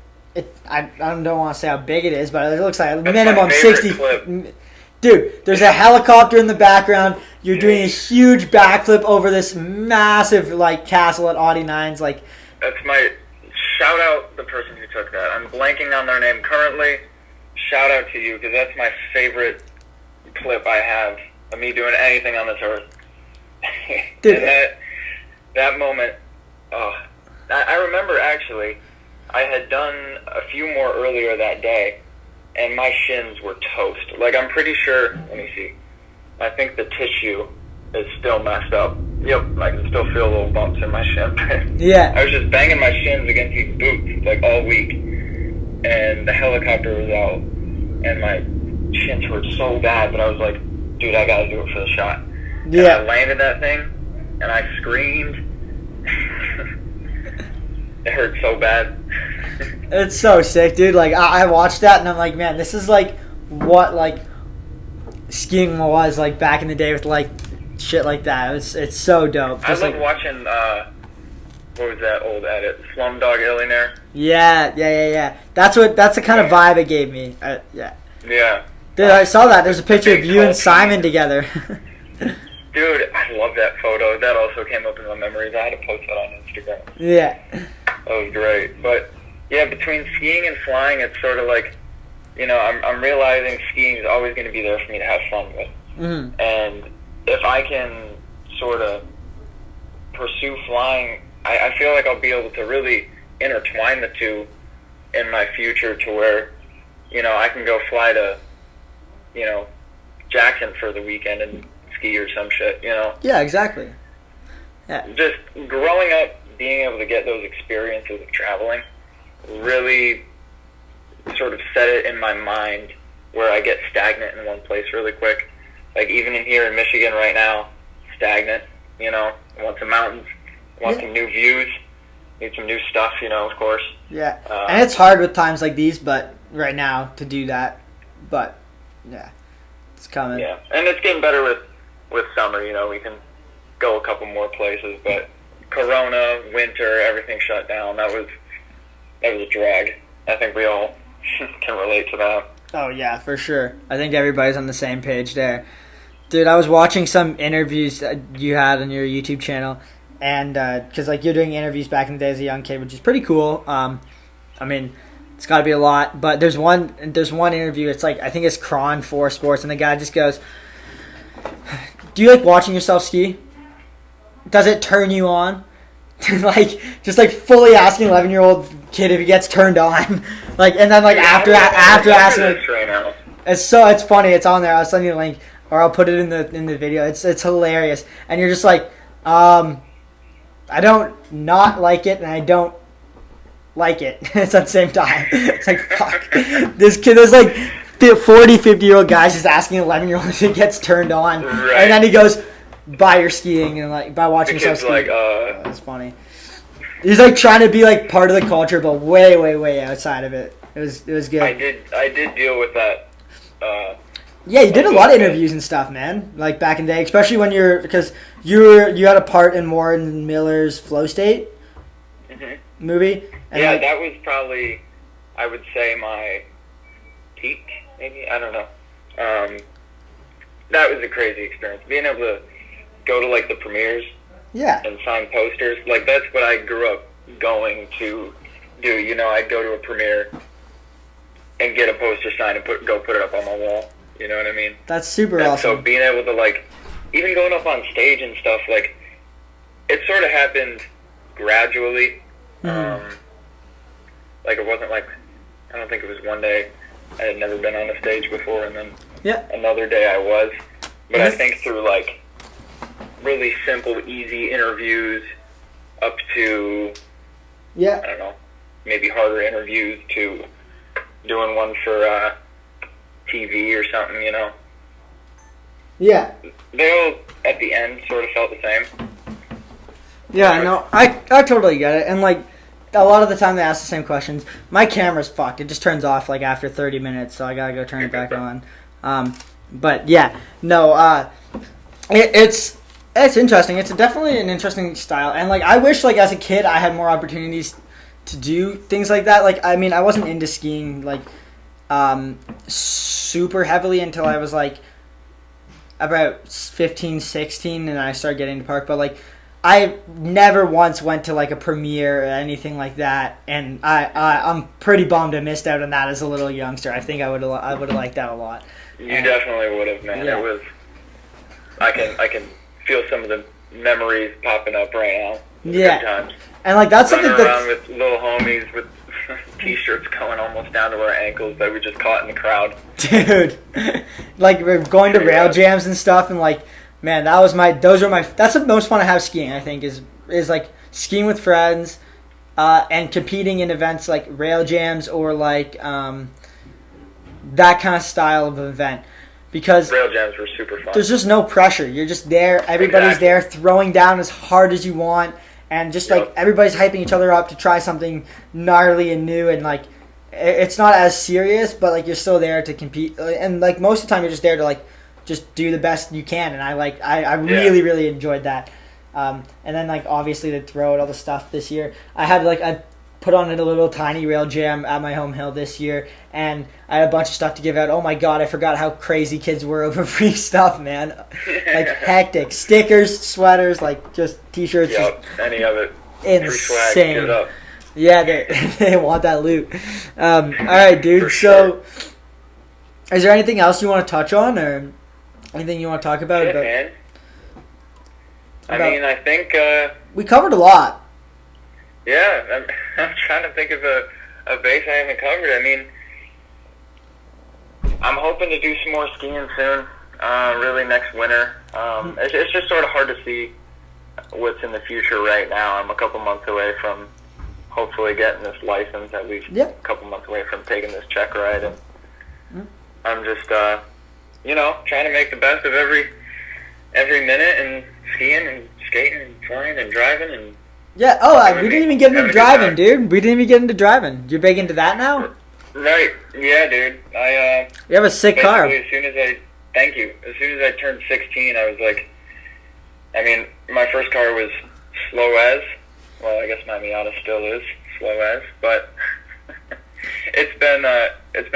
I don't want to say how big it is, but it looks like a minimum 60. Clip. Dude, there's a helicopter in the background. You're doing a huge backflip over this massive like castle at Audi Nines. Like, that's my shout out. The person who took that. I'm blanking on their name currently. Shout out to you, because that's my favorite clip I have of me doing anything on this earth. Dude, and that moment. I remember actually. I had done a few more earlier that day, and my shins were toast. Like, I'm pretty sure, let me see, I think the tissue is still messed up. Yep, I can still feel little bumps in my shin. Yeah. I was just banging my shins against these boots, like, all week, and the helicopter was out, and my shins hurt so bad, but I was like, dude, I gotta do it for the shot. Yeah. And I landed that thing, and I screamed. It hurt so bad. It's so sick, dude. Like I watched that and I'm like, man, this is like what like skiing was like back in the day with like shit like that. It's so dope. Just I love watching. What was that old edit? Slumdog Millionaire. Yeah. That's the kind of vibe it gave me. Yeah. Yeah. Dude, I saw that. There's a picture of you and Simon together. Dude, I love that photo. That also came up in my memories. I had to post that on Instagram. Yeah. That was great. But, yeah, between skiing and flying, it's sort of like, you know, I'm realizing skiing is always going to be there for me to have fun with. Mm-hmm. And if I can sort of pursue flying, I feel like I'll be able to really intertwine the two in my future to where, you know, I can go fly to, you know, Jackson for the weekend and ski or some shit, you know? Yeah, exactly. Yeah. Just growing up, being able to get those experiences of traveling really sort of set it in my mind where I get stagnant in one place really quick. Like even in here in Michigan right now, stagnant, you know, I want some mountains, want some new views, need some new stuff, you know, of course. Yeah, and it's hard with times like these, but right now to do that, but yeah, it's coming. Yeah, and it's getting better with summer, you know, we can go a couple more places, but Corona, winter, everything shut down. That was a drag. I think we all can relate to that. Oh yeah, for sure. I think everybody's on the same page there. Dude, I was watching some interviews that you had on your YouTube channel, and because like you're doing interviews back in the day as a young kid, which is pretty cool. I mean, it's got to be a lot, but there's one interview. It's like I think it's Cron for Sports, and the guy just goes, "Do you like watching yourself ski? Does it turn you on?" Like just like fully asking an 11-year-old kid if he gets turned on, like, and then like after asking, right it's funny. It's on there. I'll send you a link, or I'll put it in the video. It's hilarious, and you're just like, I don't not like it, and I don't like it. It's at the same time. It's like fuck. This kid is like 40, 50-year-old guys just asking an 11-year-old if he gets turned on, right. And then he goes, by your skiing and like by watching yourself ski. Like, that's funny. He's like trying to be like part of the culture, but way outside of it. It was good. I did deal with that. Yeah, you did a lot of interviews and stuff, man. Like back in the day, especially when because you had a part in Warren Miller's Flow State movie. And yeah, like, that was probably, I would say, my peak. Maybe, I don't know. That was a crazy experience. Being able to go to like the premieres, and sign posters. Like that's what I grew up going to do. You know, I'd go to a premiere and get a poster signed and go put it up on my wall. You know what I mean? That's super and awesome. So being able to like, even going up on stage and stuff, like it sort of happened gradually. Like it wasn't like, I don't think it was one day. I had never been on a stage before, and then another day I was. But I think through like really simple, easy interviews up to, I don't know, maybe harder interviews to doing one for TV or something, you know. Yeah. They all, at the end, sort of felt the same. Yeah, no, I totally get it. And like, a lot of the time they ask the same questions. My camera's fucked. It just turns off like after 30 minutes, so I gotta go turn it back on. But yeah, no, it's interesting. It's definitely an interesting style, and like I wish like as a kid I had more opportunities to do things like that. Like I mean, I wasn't into skiing like super heavily until I was like about 15, 16, and I started getting into park. But like I never once went to like a premiere or anything like that, and I'm pretty bummed I missed out on that as a little youngster. I think I would have liked that a lot. You definitely would have, man. Yeah. It was. I can feel some of the memories popping up right now. Yeah. Good times. And like that's running something around with little homies with t-shirts going almost down to our ankles that we just caught in the crowd. Dude, like we're going to rail jams and stuff, and like, man, that's the most fun I have skiing. I think is like skiing with friends, and competing in events like rail jams or like that kind of style of event, because rail jams were super fun. There's just no pressure. You're just there. Everybody's there throwing down as hard as you want, and just like everybody's hyping each other up to try something gnarly and new, and like it's not as serious, but like you're still there to compete, and like most of the time you're just there to like just do the best you can, and I really enjoyed that. And then like obviously to throw out all the stuff this year, I had like put on a little tiny rail jam at my home hill this year, and I had a bunch of stuff to give out. Oh my god, I forgot how crazy kids were over free stuff, man. Like hectic. Stickers, sweaters, like just t-shirts. Yep, any of it. Insane. Free swag, get it up. Yeah, they want that loot. All right, dude. For So, is there anything else you want to touch on, or anything you want to talk about? Yeah, man. I think... we covered a lot. Yeah, I'm trying to think of a base I haven't covered. I mean, I'm hoping to do some more skiing soon, really next winter. It's just sort of hard to see what's in the future right now. I'm a couple months away from hopefully getting this license, at least a couple months away from taking this check ride. And I'm just, trying to make the best of every minute and skiing and skating and flying and driving and... Yeah, we didn't even get into driving, dude. We didn't even get into driving. You're big into that now? Right. Yeah, dude. You have a sick car. As soon as I turned 16, I was like, my first car was slow as. Well, I guess my Miata still is slow as, but it's been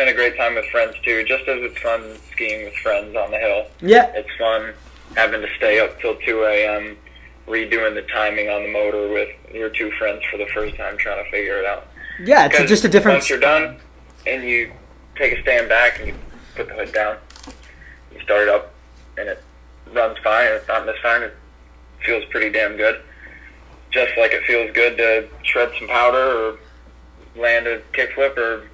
a great time with friends too. Just as it's fun skiing with friends on the hill. Yeah. It's fun having to stay up till 2 a.m. redoing the timing on the motor with your two friends for the first time, trying to figure it out. Yeah, it's just a different... Once you're done, and you take a stand back and you put the hood down, you start it up, and it runs fine, and it's not misfiring. It feels pretty damn good. Just like it feels good to shred some powder or land a kickflip or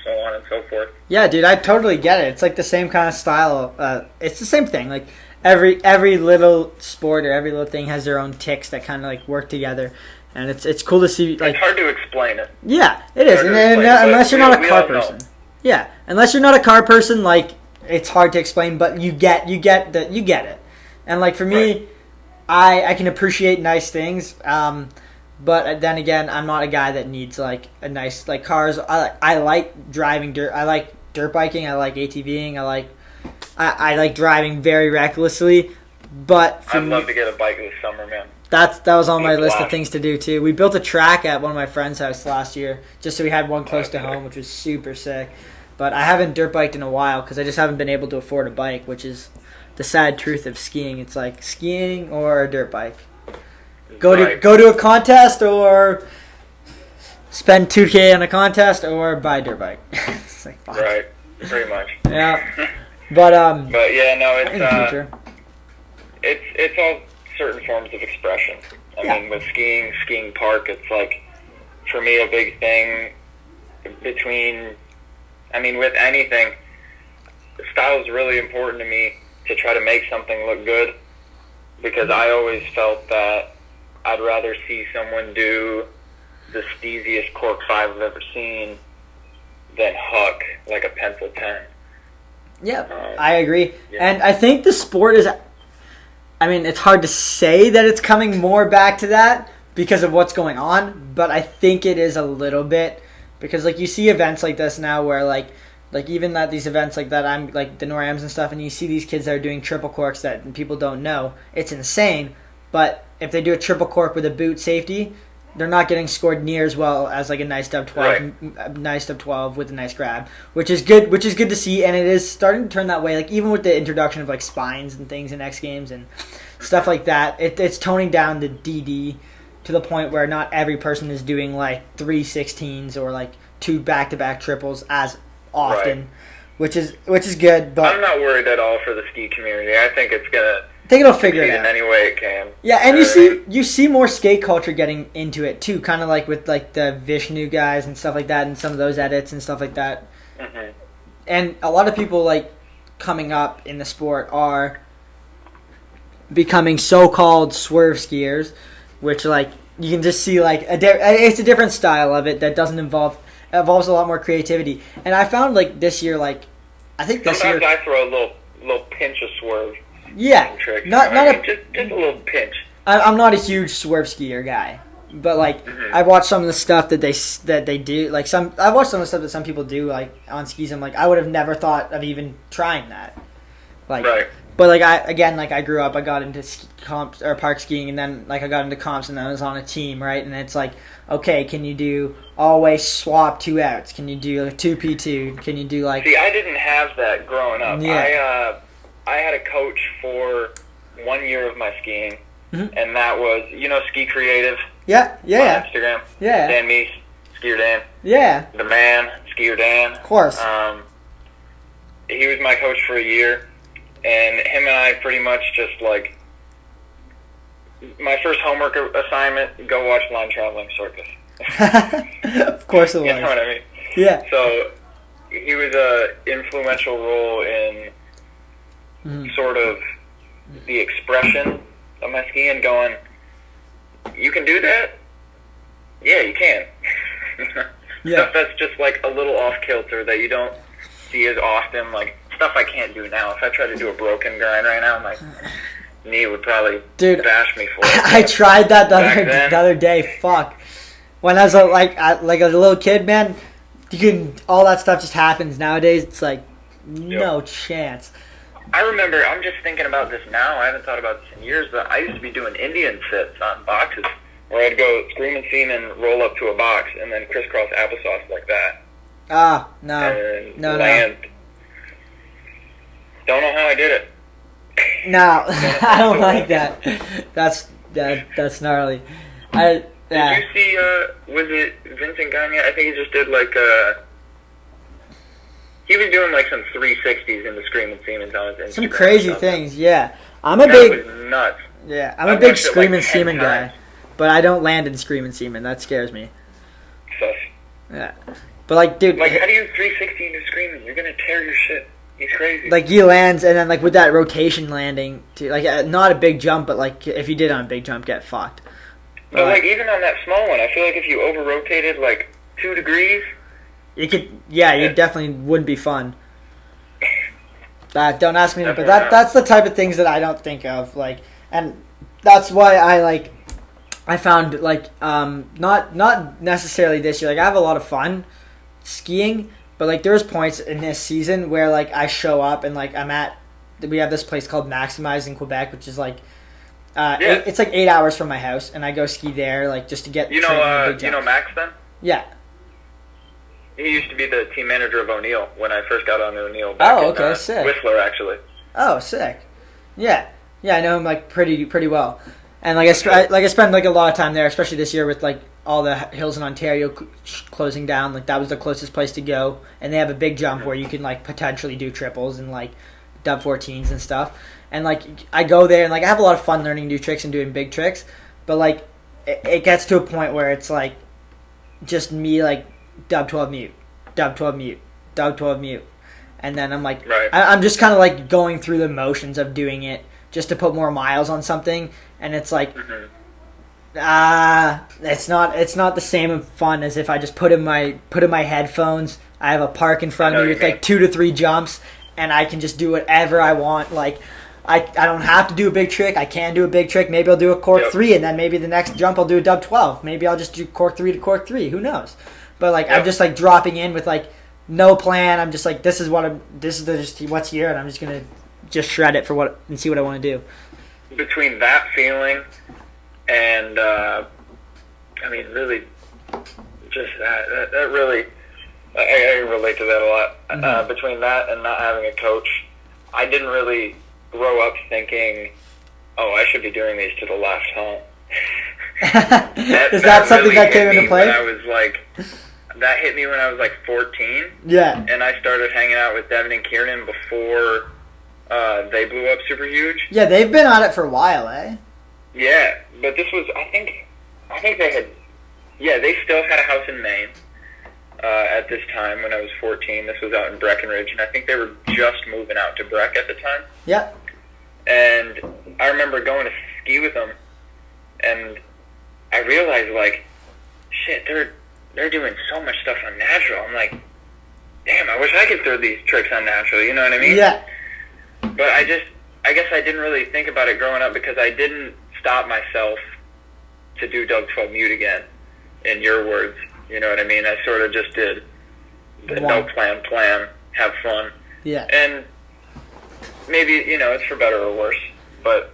so on and so forth. Yeah, dude, I totally get it. It's like the same kind of style. It's the same thing. Like, every little sport or every little thing has their own ticks that kind of like work together, and it's cool to see. Like, it's hard to explain it. Yeah, it is, unless you're not a car person. Yeah, unless you're not a car person, like it's hard to explain, but you get it. And like for me, I can appreciate nice things, but then again, I'm not a guy that needs like a nice like cars. I like driving dirt. I like dirt biking. I like ATVing. I like driving very recklessly, but I'd love to get a bike this summer, man. That was on my list of things to do too. We built a track at one of my friend's house last year, just so we had one close to home, which was super sick. But I haven't dirt biked in a while because I just haven't been able to afford a bike, which is the sad truth of skiing. It's like skiing or a dirt bike. Go to a contest or spend $2,000 on a contest or buy a dirt bike. It's like, fuck. Right, pretty much. Yeah. But yeah, no, in the future. It's all certain forms of expression. I mean, with skiing park, it's like, for me, a big thing with anything, style is really important to me to try to make something look good, because I always felt that I'd rather see someone do the steeziest cork 5 I've ever seen than huck like a pencil 10. Yeah, I agree. Yeah. And I think the sport is... it's hard to say that it's coming more back to that because of what's going on, but I think it is a little bit, because like you see events like this now where like even at these events like that, I'm like the NORAMs and stuff, and you see these kids that are doing triple corks that people don't know. It's insane, but if they do a triple cork with a boot safety, they're not getting scored near as well as like a nice dub 12, nice dub 12 with a nice grab, which is good to see, and it is starting to turn that way. Like even with the introduction of like spines and things in X-Games and stuff like that, it's toning down the DD to the point where not every person is doing like 3 16s or like 2 back-to-back triples as often, which is good. But I'm not worried at all for the ski community. I think it'll figure it out in any way it can. Yeah, and you see more skate culture getting into it too, kind of like with like the Vishnu guys and stuff like that, and some of those edits and stuff like that. Mm-hmm. And a lot of people like coming up in the sport are becoming so-called swerve skiers, which like you can just see like it's a different style of it that doesn't involves a lot more creativity. And I found like this year, like I think this sometimes year I throw a little pinch of swerve. Yeah, trick, not just a little pinch. I'm not a huge swerve skier guy, but like I've watched some of the stuff that they do. Like I watched some of the stuff that some people do like on skis. I'm like, I would have never thought of even trying that. Like, But like I grew up. I got into comps or park skiing, and then like I got into comps, and then I was on a team, right? And it's like, okay, can you do always swap 2 outs? Can you do like 2P2? Can you do like? See, I didn't have that growing up. Yeah. I had a coach for 1 year of my skiing, Mm-hmm. and that was Ski Creative. Yeah. On Instagram. Yeah. Dan Meese, Skier Dan. Yeah. The man, Skier Dan. Of course. He was my coach for a year, and him and I pretty much just like my first homework assignment: go watch Line Traveling Circus. Of course it was. You know what I mean? Yeah. So he was a influential role in sort of the expression of my skiing. Going, you can do that? Yeah, you can. Stuff that's just like a little off kilter that you don't see as often, like stuff I can't do now. If I try to do a broken grind right now, my knee would probably bash me for it. I tried that the other day. Fuck. When I was like a little kid, man, all that stuff just happens nowadays. It's like no chance. I remember. I'm just thinking about this now. I haven't thought about this in years, but I used to be doing Indian sits on boxes, where I'd go scream and seam and roll up to a box, and then crisscross applesauce like that. Ah, no, and no. Don't know how I did it. No, I don't like that. That's gnarly. Did you see? Was it Vincent Gagne? I think he just did like he was doing like some 360s in the scream and seamans on his Instagram. Some crazy things, yeah. That was nuts. Yeah, I'm a big scream and seaman times. guy, but I don't land in scream and seaman. That scares me. Sus. Yeah, but like, dude, like how do you 360 into screaming? You're gonna tear your shit. He's crazy. Like he lands, and then like with that rotation landing, too, like not a big jump, but like if you did on a big jump, get fucked. But like even on that small one, I feel like if you over rotated like 2 degrees, you could, you definitely wouldn't be fun. Don't ask me, but that's the type of things that I don't think of, like, and that's why I found like not necessarily this year. Like I have a lot of fun skiing. But, like, there's points in this season where, like, I show up and, like, we have this place called Maximize in Quebec, which is, like, it's, like, 8 hours from my house, and I go ski there, like, just to get You know Max, then? Yeah. He used to be the team manager of O'Neill when I first got on O'Neill. Sick. Whistler, actually. Oh, sick. Yeah. Yeah, I know him, like, pretty well. And, like, I spend, like, a lot of time there, especially this year with, like, all the hills in Ontario closing down. Like that was the closest place to go, and they have a big jump where you can like potentially do triples and like dub 14s and stuff. And like I go there and like I have a lot of fun learning new tricks and doing big tricks, but like it gets to a point where it's like just me like dub 12 mute, dub 12 mute, dub 12 mute, and then I'm like I'm just kind of like going through the motions of doing it just to put more miles on something, and it's like. It's not the same fun as if I just put in my headphones. I have a park in front of me with like 2 to 3 jumps, and I can just do whatever I want. Like I don't have to do a big trick. I can do a big trick. Maybe I'll do a cork 3, and then maybe the next jump I'll do a dub 12. Maybe I'll just do cork 3 to cork 3. Who knows? But like I'm just like dropping in with like no plan. I'm just like this is what's here, and I'm just gonna just shred it and see what I want to do. Between that feeling. And, I mean, really, just that really, I relate to that a lot. Mm-hmm. Between that and not having a coach, I didn't really grow up thinking, oh, I should be doing these to the left, huh? Is that something really that came into play? That hit me when I was like 14. Yeah. And I started hanging out with Devin and Kieran before they blew up super huge. Yeah, they've been on it for a while, eh? Yeah, but this was, I think they had, they still had a house in Maine at this time when I was 14. This was out in Breckenridge, and I think they were just moving out to Breck at the time. Yeah. And I remember going to ski with them, and I realized, like, shit, they're doing so much stuff on natural. I'm like, damn, I wish I could throw these tricks on natural, you know what I mean? Yeah. But I guess I didn't really think about it growing up because I didn't stop myself to do dub 12 mute again, in your words. You know what I mean? I sort of just did the no plan, have fun. Yeah. And maybe, it's for better or worse, but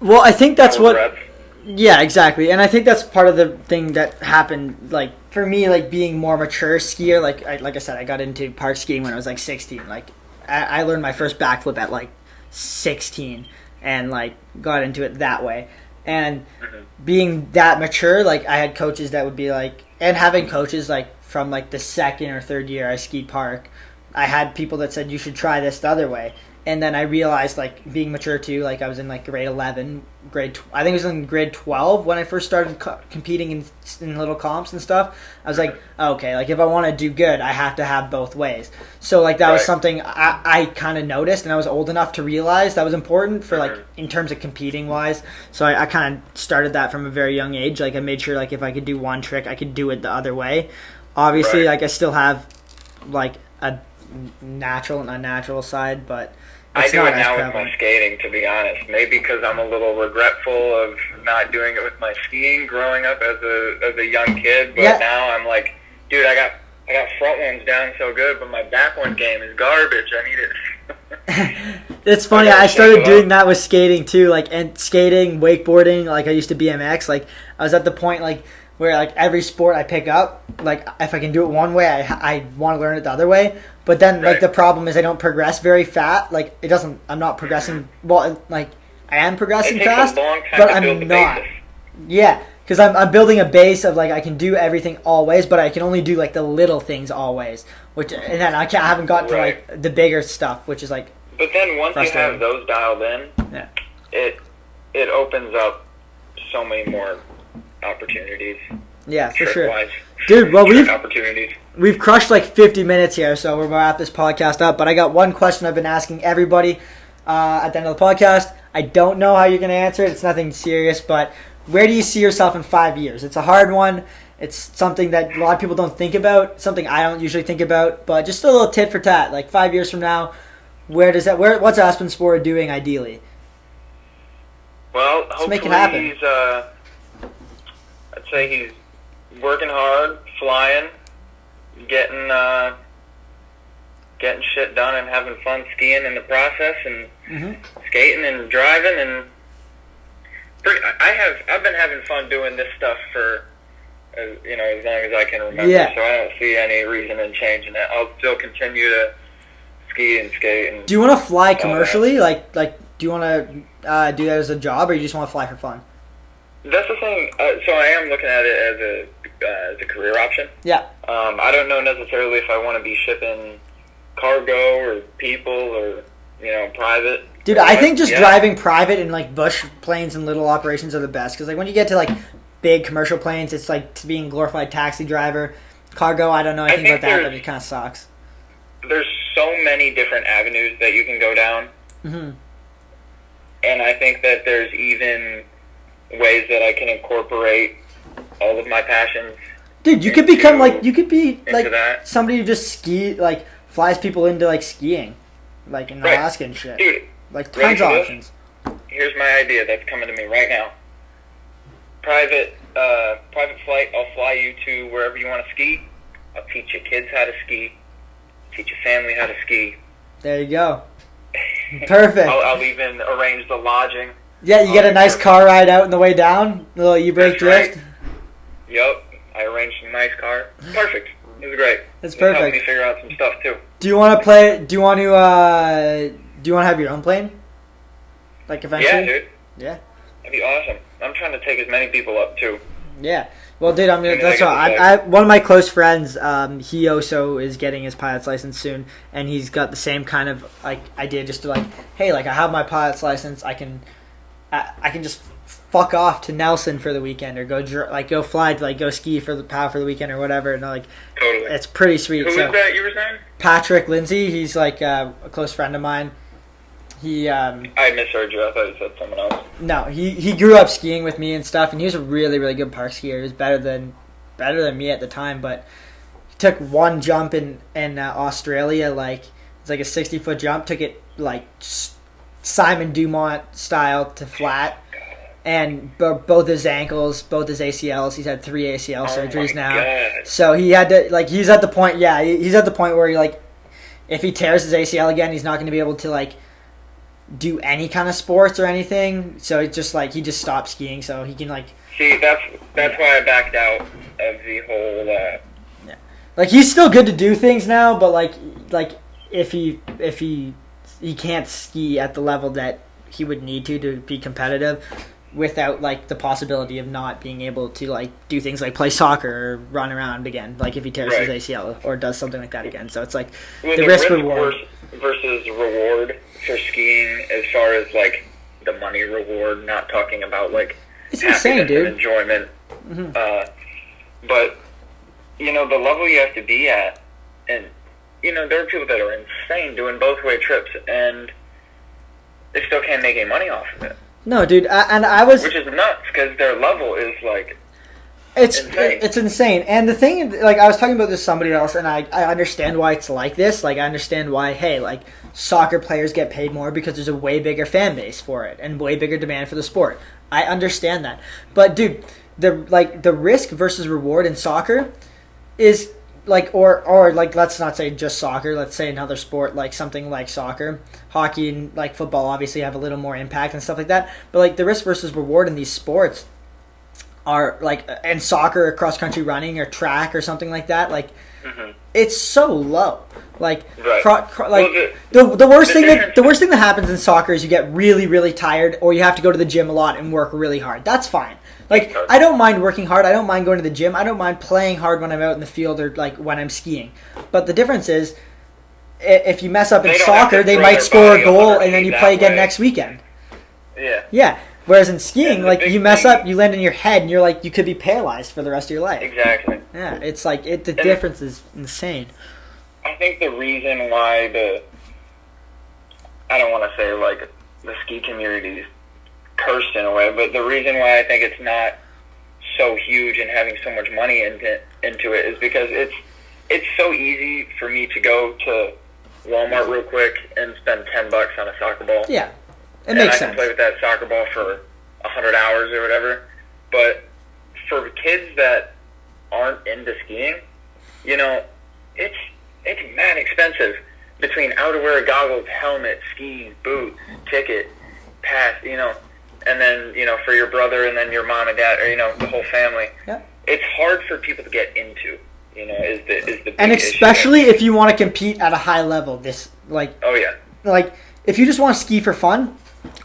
well, I think that's no what. regrets. Yeah, exactly, and I think that's part of the thing that happened. Like for me, like being more mature skier. Like I said, I got into park skiing when I was like 16. Like I learned my first backflip at like 16, and like got into it that way. And being that mature, like I had coaches that would be like, and having coaches like from like the second or third year I skied park, I had people that said you should try this the other way. And then I realized, like, being mature too, like, I was in, like, grade 11, I think it was in grade 12 when I first started competing in little comps and stuff. I was like, okay, like, if I want to do good, I have to have both ways. So, like, that was something I kind of noticed, and I was old enough to realize that was important for, like, in terms of competing-wise. So I kind of started that from a very young age. Like, I made sure, like, if I could do one trick, I could do it the other way. Obviously, like, I still have, like, a natural and unnatural side, but I do it now with my skating, to be honest. Maybe because I'm a little regretful of not doing it with my skiing growing up as a young kid. But now I'm like, dude, I got front ones down so good, but my back one game is garbage. I need it. It's funny. I started doing that with skating too, like, and skating, wakeboarding. Like I used to BMX. Like I was at the point like where like every sport I pick up, like if I can do it one way, I want to learn it the other way. But then, like, the problem is I don't progress very fast. Like, I'm not progressing, well, like, I am progressing fast, but I'm not. Yeah, because I'm building a base of, like, I can do everything always, but I can only do, like, the little things always. And then I haven't got to, like, the bigger stuff, which is, like, but then once you have those dialed in, it opens up so many more opportunities. Yeah, for sure. Dude, well, we've crushed like 50 minutes here, so we're going to wrap this podcast up. But I got one question I've been asking everybody at the end of the podcast. I don't know how you're going to answer it. It's nothing serious, but where do you see yourself in 5 years? It's a hard one. It's something that a lot of people don't think about, something I don't usually think about, but just a little tit for tat. Like 5 years from now, what's Aspen Spora doing ideally? Well, hopefully make it happen. I'd say he's working hard, flying, getting shit done and having fun skiing in the process and skating and driving and I've been having fun doing this stuff for as long as I can remember. So I don't see any reason in changing it. I'll still continue to ski and skate. And do you want to fly commercially? Like do you want to do that as a job, or you just want to fly for fun? That's the thing. So I am looking at it as a career option. Yeah. I don't know necessarily if I want to be shipping cargo or people or private. Dude, I think just driving private and like bush planes and little operations are the best, because like when you get to like big commercial planes, it's like being glorified taxi driver. Cargo, I don't know anything about that, but it kind of sucks. There's so many different avenues that you can go down, and I think that there's even ways that I can incorporate all of my passions. Dude, you could be like somebody who just flies people into like skiing, like in Alaska and shit. Dude, like tons of options. Here's my idea that's coming to me right now. Private flight. I'll fly you to wherever you want to ski. I'll teach your kids how to ski. Teach your family how to ski. There you go. Perfect. I'll even arrange the lodging. Yeah, you get a nice car ride out on the way down, a little e-brake drift. Right. Yep, I arranged a nice car. Perfect. It was great. That's perfect. Helped me figure out some stuff too. Do you want to have your own plane? Like eventually? Yeah, dude. Yeah. That'd be awesome. I'm trying to take as many people up too. Yeah. Well, dude, that's what one of my close friends, he also is getting his pilot's license soon, and he's got the same kind of like idea, just to like, hey, like I have my pilot's license, I can just fuck off to Nelson for the weekend, or go fly to like go ski for the weekend or whatever, and like totally, it's pretty sweet. Who is that you were saying? Patrick Lindsay. He's like a close friend of mine. I misheard you. I thought you said someone else. No, he grew up skiing with me and stuff, and he was a really, really good park skier. He was better than me at the time, but he took one jump in Australia, like it's like a 60-foot jump. Took it like Simon Dumont style to flat, and both his ankles, both his ACLs. He's had 3 ACL surgeries now. God. So he had to like he's at the point. Yeah, he's at the point where he like if he tears his ACL again, he's not going to be able to like do any kind of sports or anything. So it's just like he just stopped skiing so he can like. See, that's why I backed out of the whole. Yeah. Like he's still good to do things now, but like if he can't ski at the level that he would need to be competitive without like the possibility of not being able to like do things like play soccer or run around again, like if he tears his ACL or does something like that again. So it's like the risk reward versus reward for skiing as far as like the money reward, not talking about like it's insane, dude. And enjoyment. But you know the level you have to be at, and you know there are people that are insane doing both way trips and they still can't make any money off of it. No, dude, which is nuts because their level is like insane. It's insane. And the thing, like I was talking about this to somebody else, and I understand why it's like this. Like I understand why, hey, like soccer players get paid more because there's a way bigger fan base for it and way bigger demand for the sport. I understand that, but dude, the risk versus reward in soccer is like or like let's not say just soccer, let's say another sport like something like soccer, hockey and like football obviously have a little more impact and stuff like that, but like the risk versus reward in these sports are like and soccer or cross country running or track or something like that, like it's so low. Like the worst thing that happens in soccer is you get really really tired or you have to go to the gym a lot and work really hard. That's fine. Like, I don't mind working hard. I don't mind going to the gym. I don't mind playing hard when I'm out in the field or, like, when I'm skiing. But the difference is, if you mess up in soccer, they might score a goal and then you play again next weekend. Yeah. Yeah. Whereas in skiing, like, you mess up, you land in your head, and you're like, you could be paralyzed for the rest of your life. Exactly. Yeah, it's like, the difference is insane. I think the reason why I don't want to say, like, the ski community's cursed in a way, but the reason why I think it's not so huge and having so much money into it is because it's so easy for me to go to Walmart real quick and spend $10 on a soccer ball. Yeah, it makes sense. I can play with that soccer ball for 100 hours or whatever. But for kids that aren't into skiing, you know, it's mad expensive between outerwear, goggles, helmet, skis, boots, ticket, pass, you know. And then, you know, for your brother and then your mom and dad, or, you know, the whole family. Yeah. It's hard for people to get into, you know, is the big and especially issue. If you want to compete at a high level, oh, yeah. Like, if you just want to ski for fun,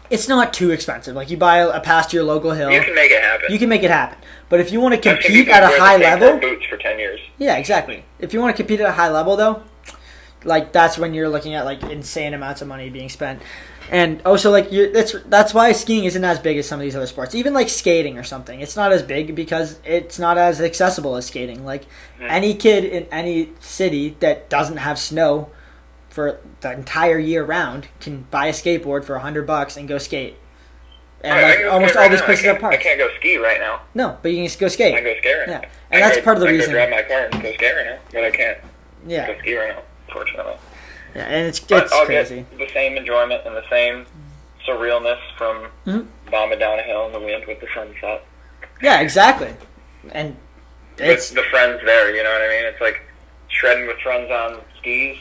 it's not too expensive. Like, you buy a pass to your local hill. You can make it happen. You can make it happen. But if you want to compete at a high level. Boots for 10 years. Yeah, exactly. If you want to compete at a high level, though, like, that's when you're looking at, like, insane amounts of money being spent. And also, like, that's why skiing isn't as big as some of these other sports. Even, like, skating or something. It's not as big because it's not as accessible as skating. Like, any kid in any city that doesn't have snow for the entire year round can buy a skateboard for $100 and go skate. And, like, almost all these places have parks. I can't go ski right now. No, but you can go skate. I can go skate right now. Yeah. And that's part of the reason. I can grab my car and go skate right now, but I can't go ski right now, unfortunately. Yeah, and it's I'll crazy. Get the same enjoyment and the same surrealness from bombing down a hill in the wind with the sunset. Yeah, exactly. And with the friends there, you know what I mean? It's like shredding with friends on skis,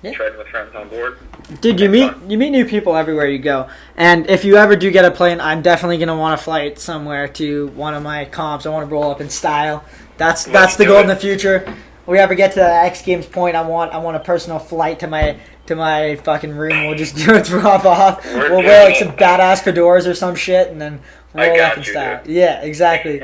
shredding with friends on board. Dude, you meet new people everywhere you go. And if you ever do get a plane, I'm definitely gonna want to flight somewhere to one of my comps. I want to roll up in style. That's the goal in the future. If we ever get to the X-Games point, I want a personal flight to my fucking room. We'll just do a drop off. We'll wear like some badass fedoras or some shit, and then roll up in style. Dude. Yeah, exactly.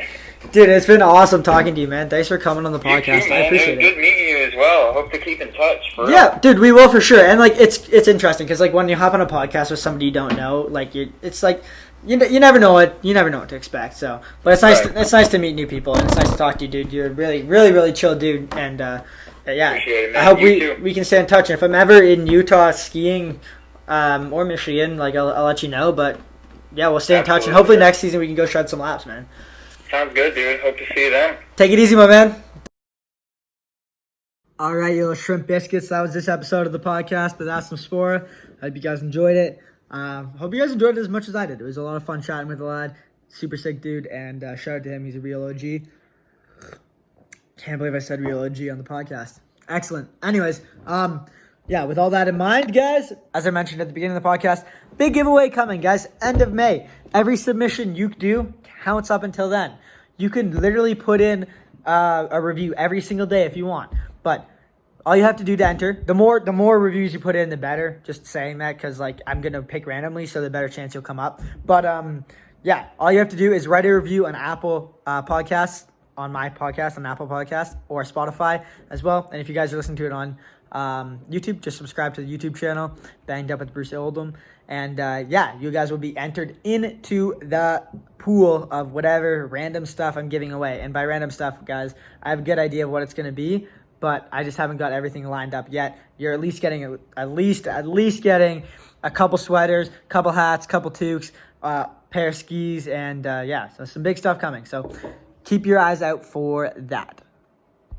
Dude, it's been awesome talking to you, man. Thanks for coming on the podcast. Too, I appreciate it. Good meeting you as well. Hope to keep in touch. Yeah, dude, we will for sure. And like, it's interesting because like when you hop on a podcast with somebody you don't know, like it's like. You never know what to expect. So, but it's nice. It's nice to meet new people, and it's nice to talk to you, dude. You're a really, really, really chill dude, and yeah. Appreciate it, man. I hope we can stay in touch. And if I'm ever in Utah skiing, or Michigan, like I'll let you know. But yeah, we'll stay in touch, and hopefully next season we can go shred some laps, man. Sounds good, dude. Hope to see you then. Take it easy, my man. All right, you little shrimp biscuits. That was this episode of the podcast with Aspen Spora. I hope you guys enjoyed it. Hope you guys enjoyed it as much as I did. It was a lot of fun chatting with the lad. Super sick dude, and shout out to him. He's a real OG. Can't believe I said real OG on the podcast. Excellent. Anyways, Yeah, with all that in mind, guys, as I mentioned at the beginning of the podcast, big giveaway coming, guys, end of May. Every submission you do counts up until then. You can literally put in a review every single day if you want, but all you have to do to enter, the more reviews you put in, the better. Just saying that because, like, I'm going to pick randomly, so the better chance you'll come up. But, yeah, all you have to do is write a review on Apple Podcasts, on my podcast, on Apple Podcasts, or Spotify as well. And if you guys are listening to it on YouTube, just subscribe to the YouTube channel, Banged Up with Bruce Oldham. And, yeah, you guys will be entered into the pool of whatever random stuff I'm giving away. And by random stuff, guys, I have a good idea of what it's going to be, but I just haven't got everything lined up yet. You're at least getting getting a couple sweaters, couple hats, couple toques, pair of skis, and yeah, so some big stuff coming. So keep your eyes out for that.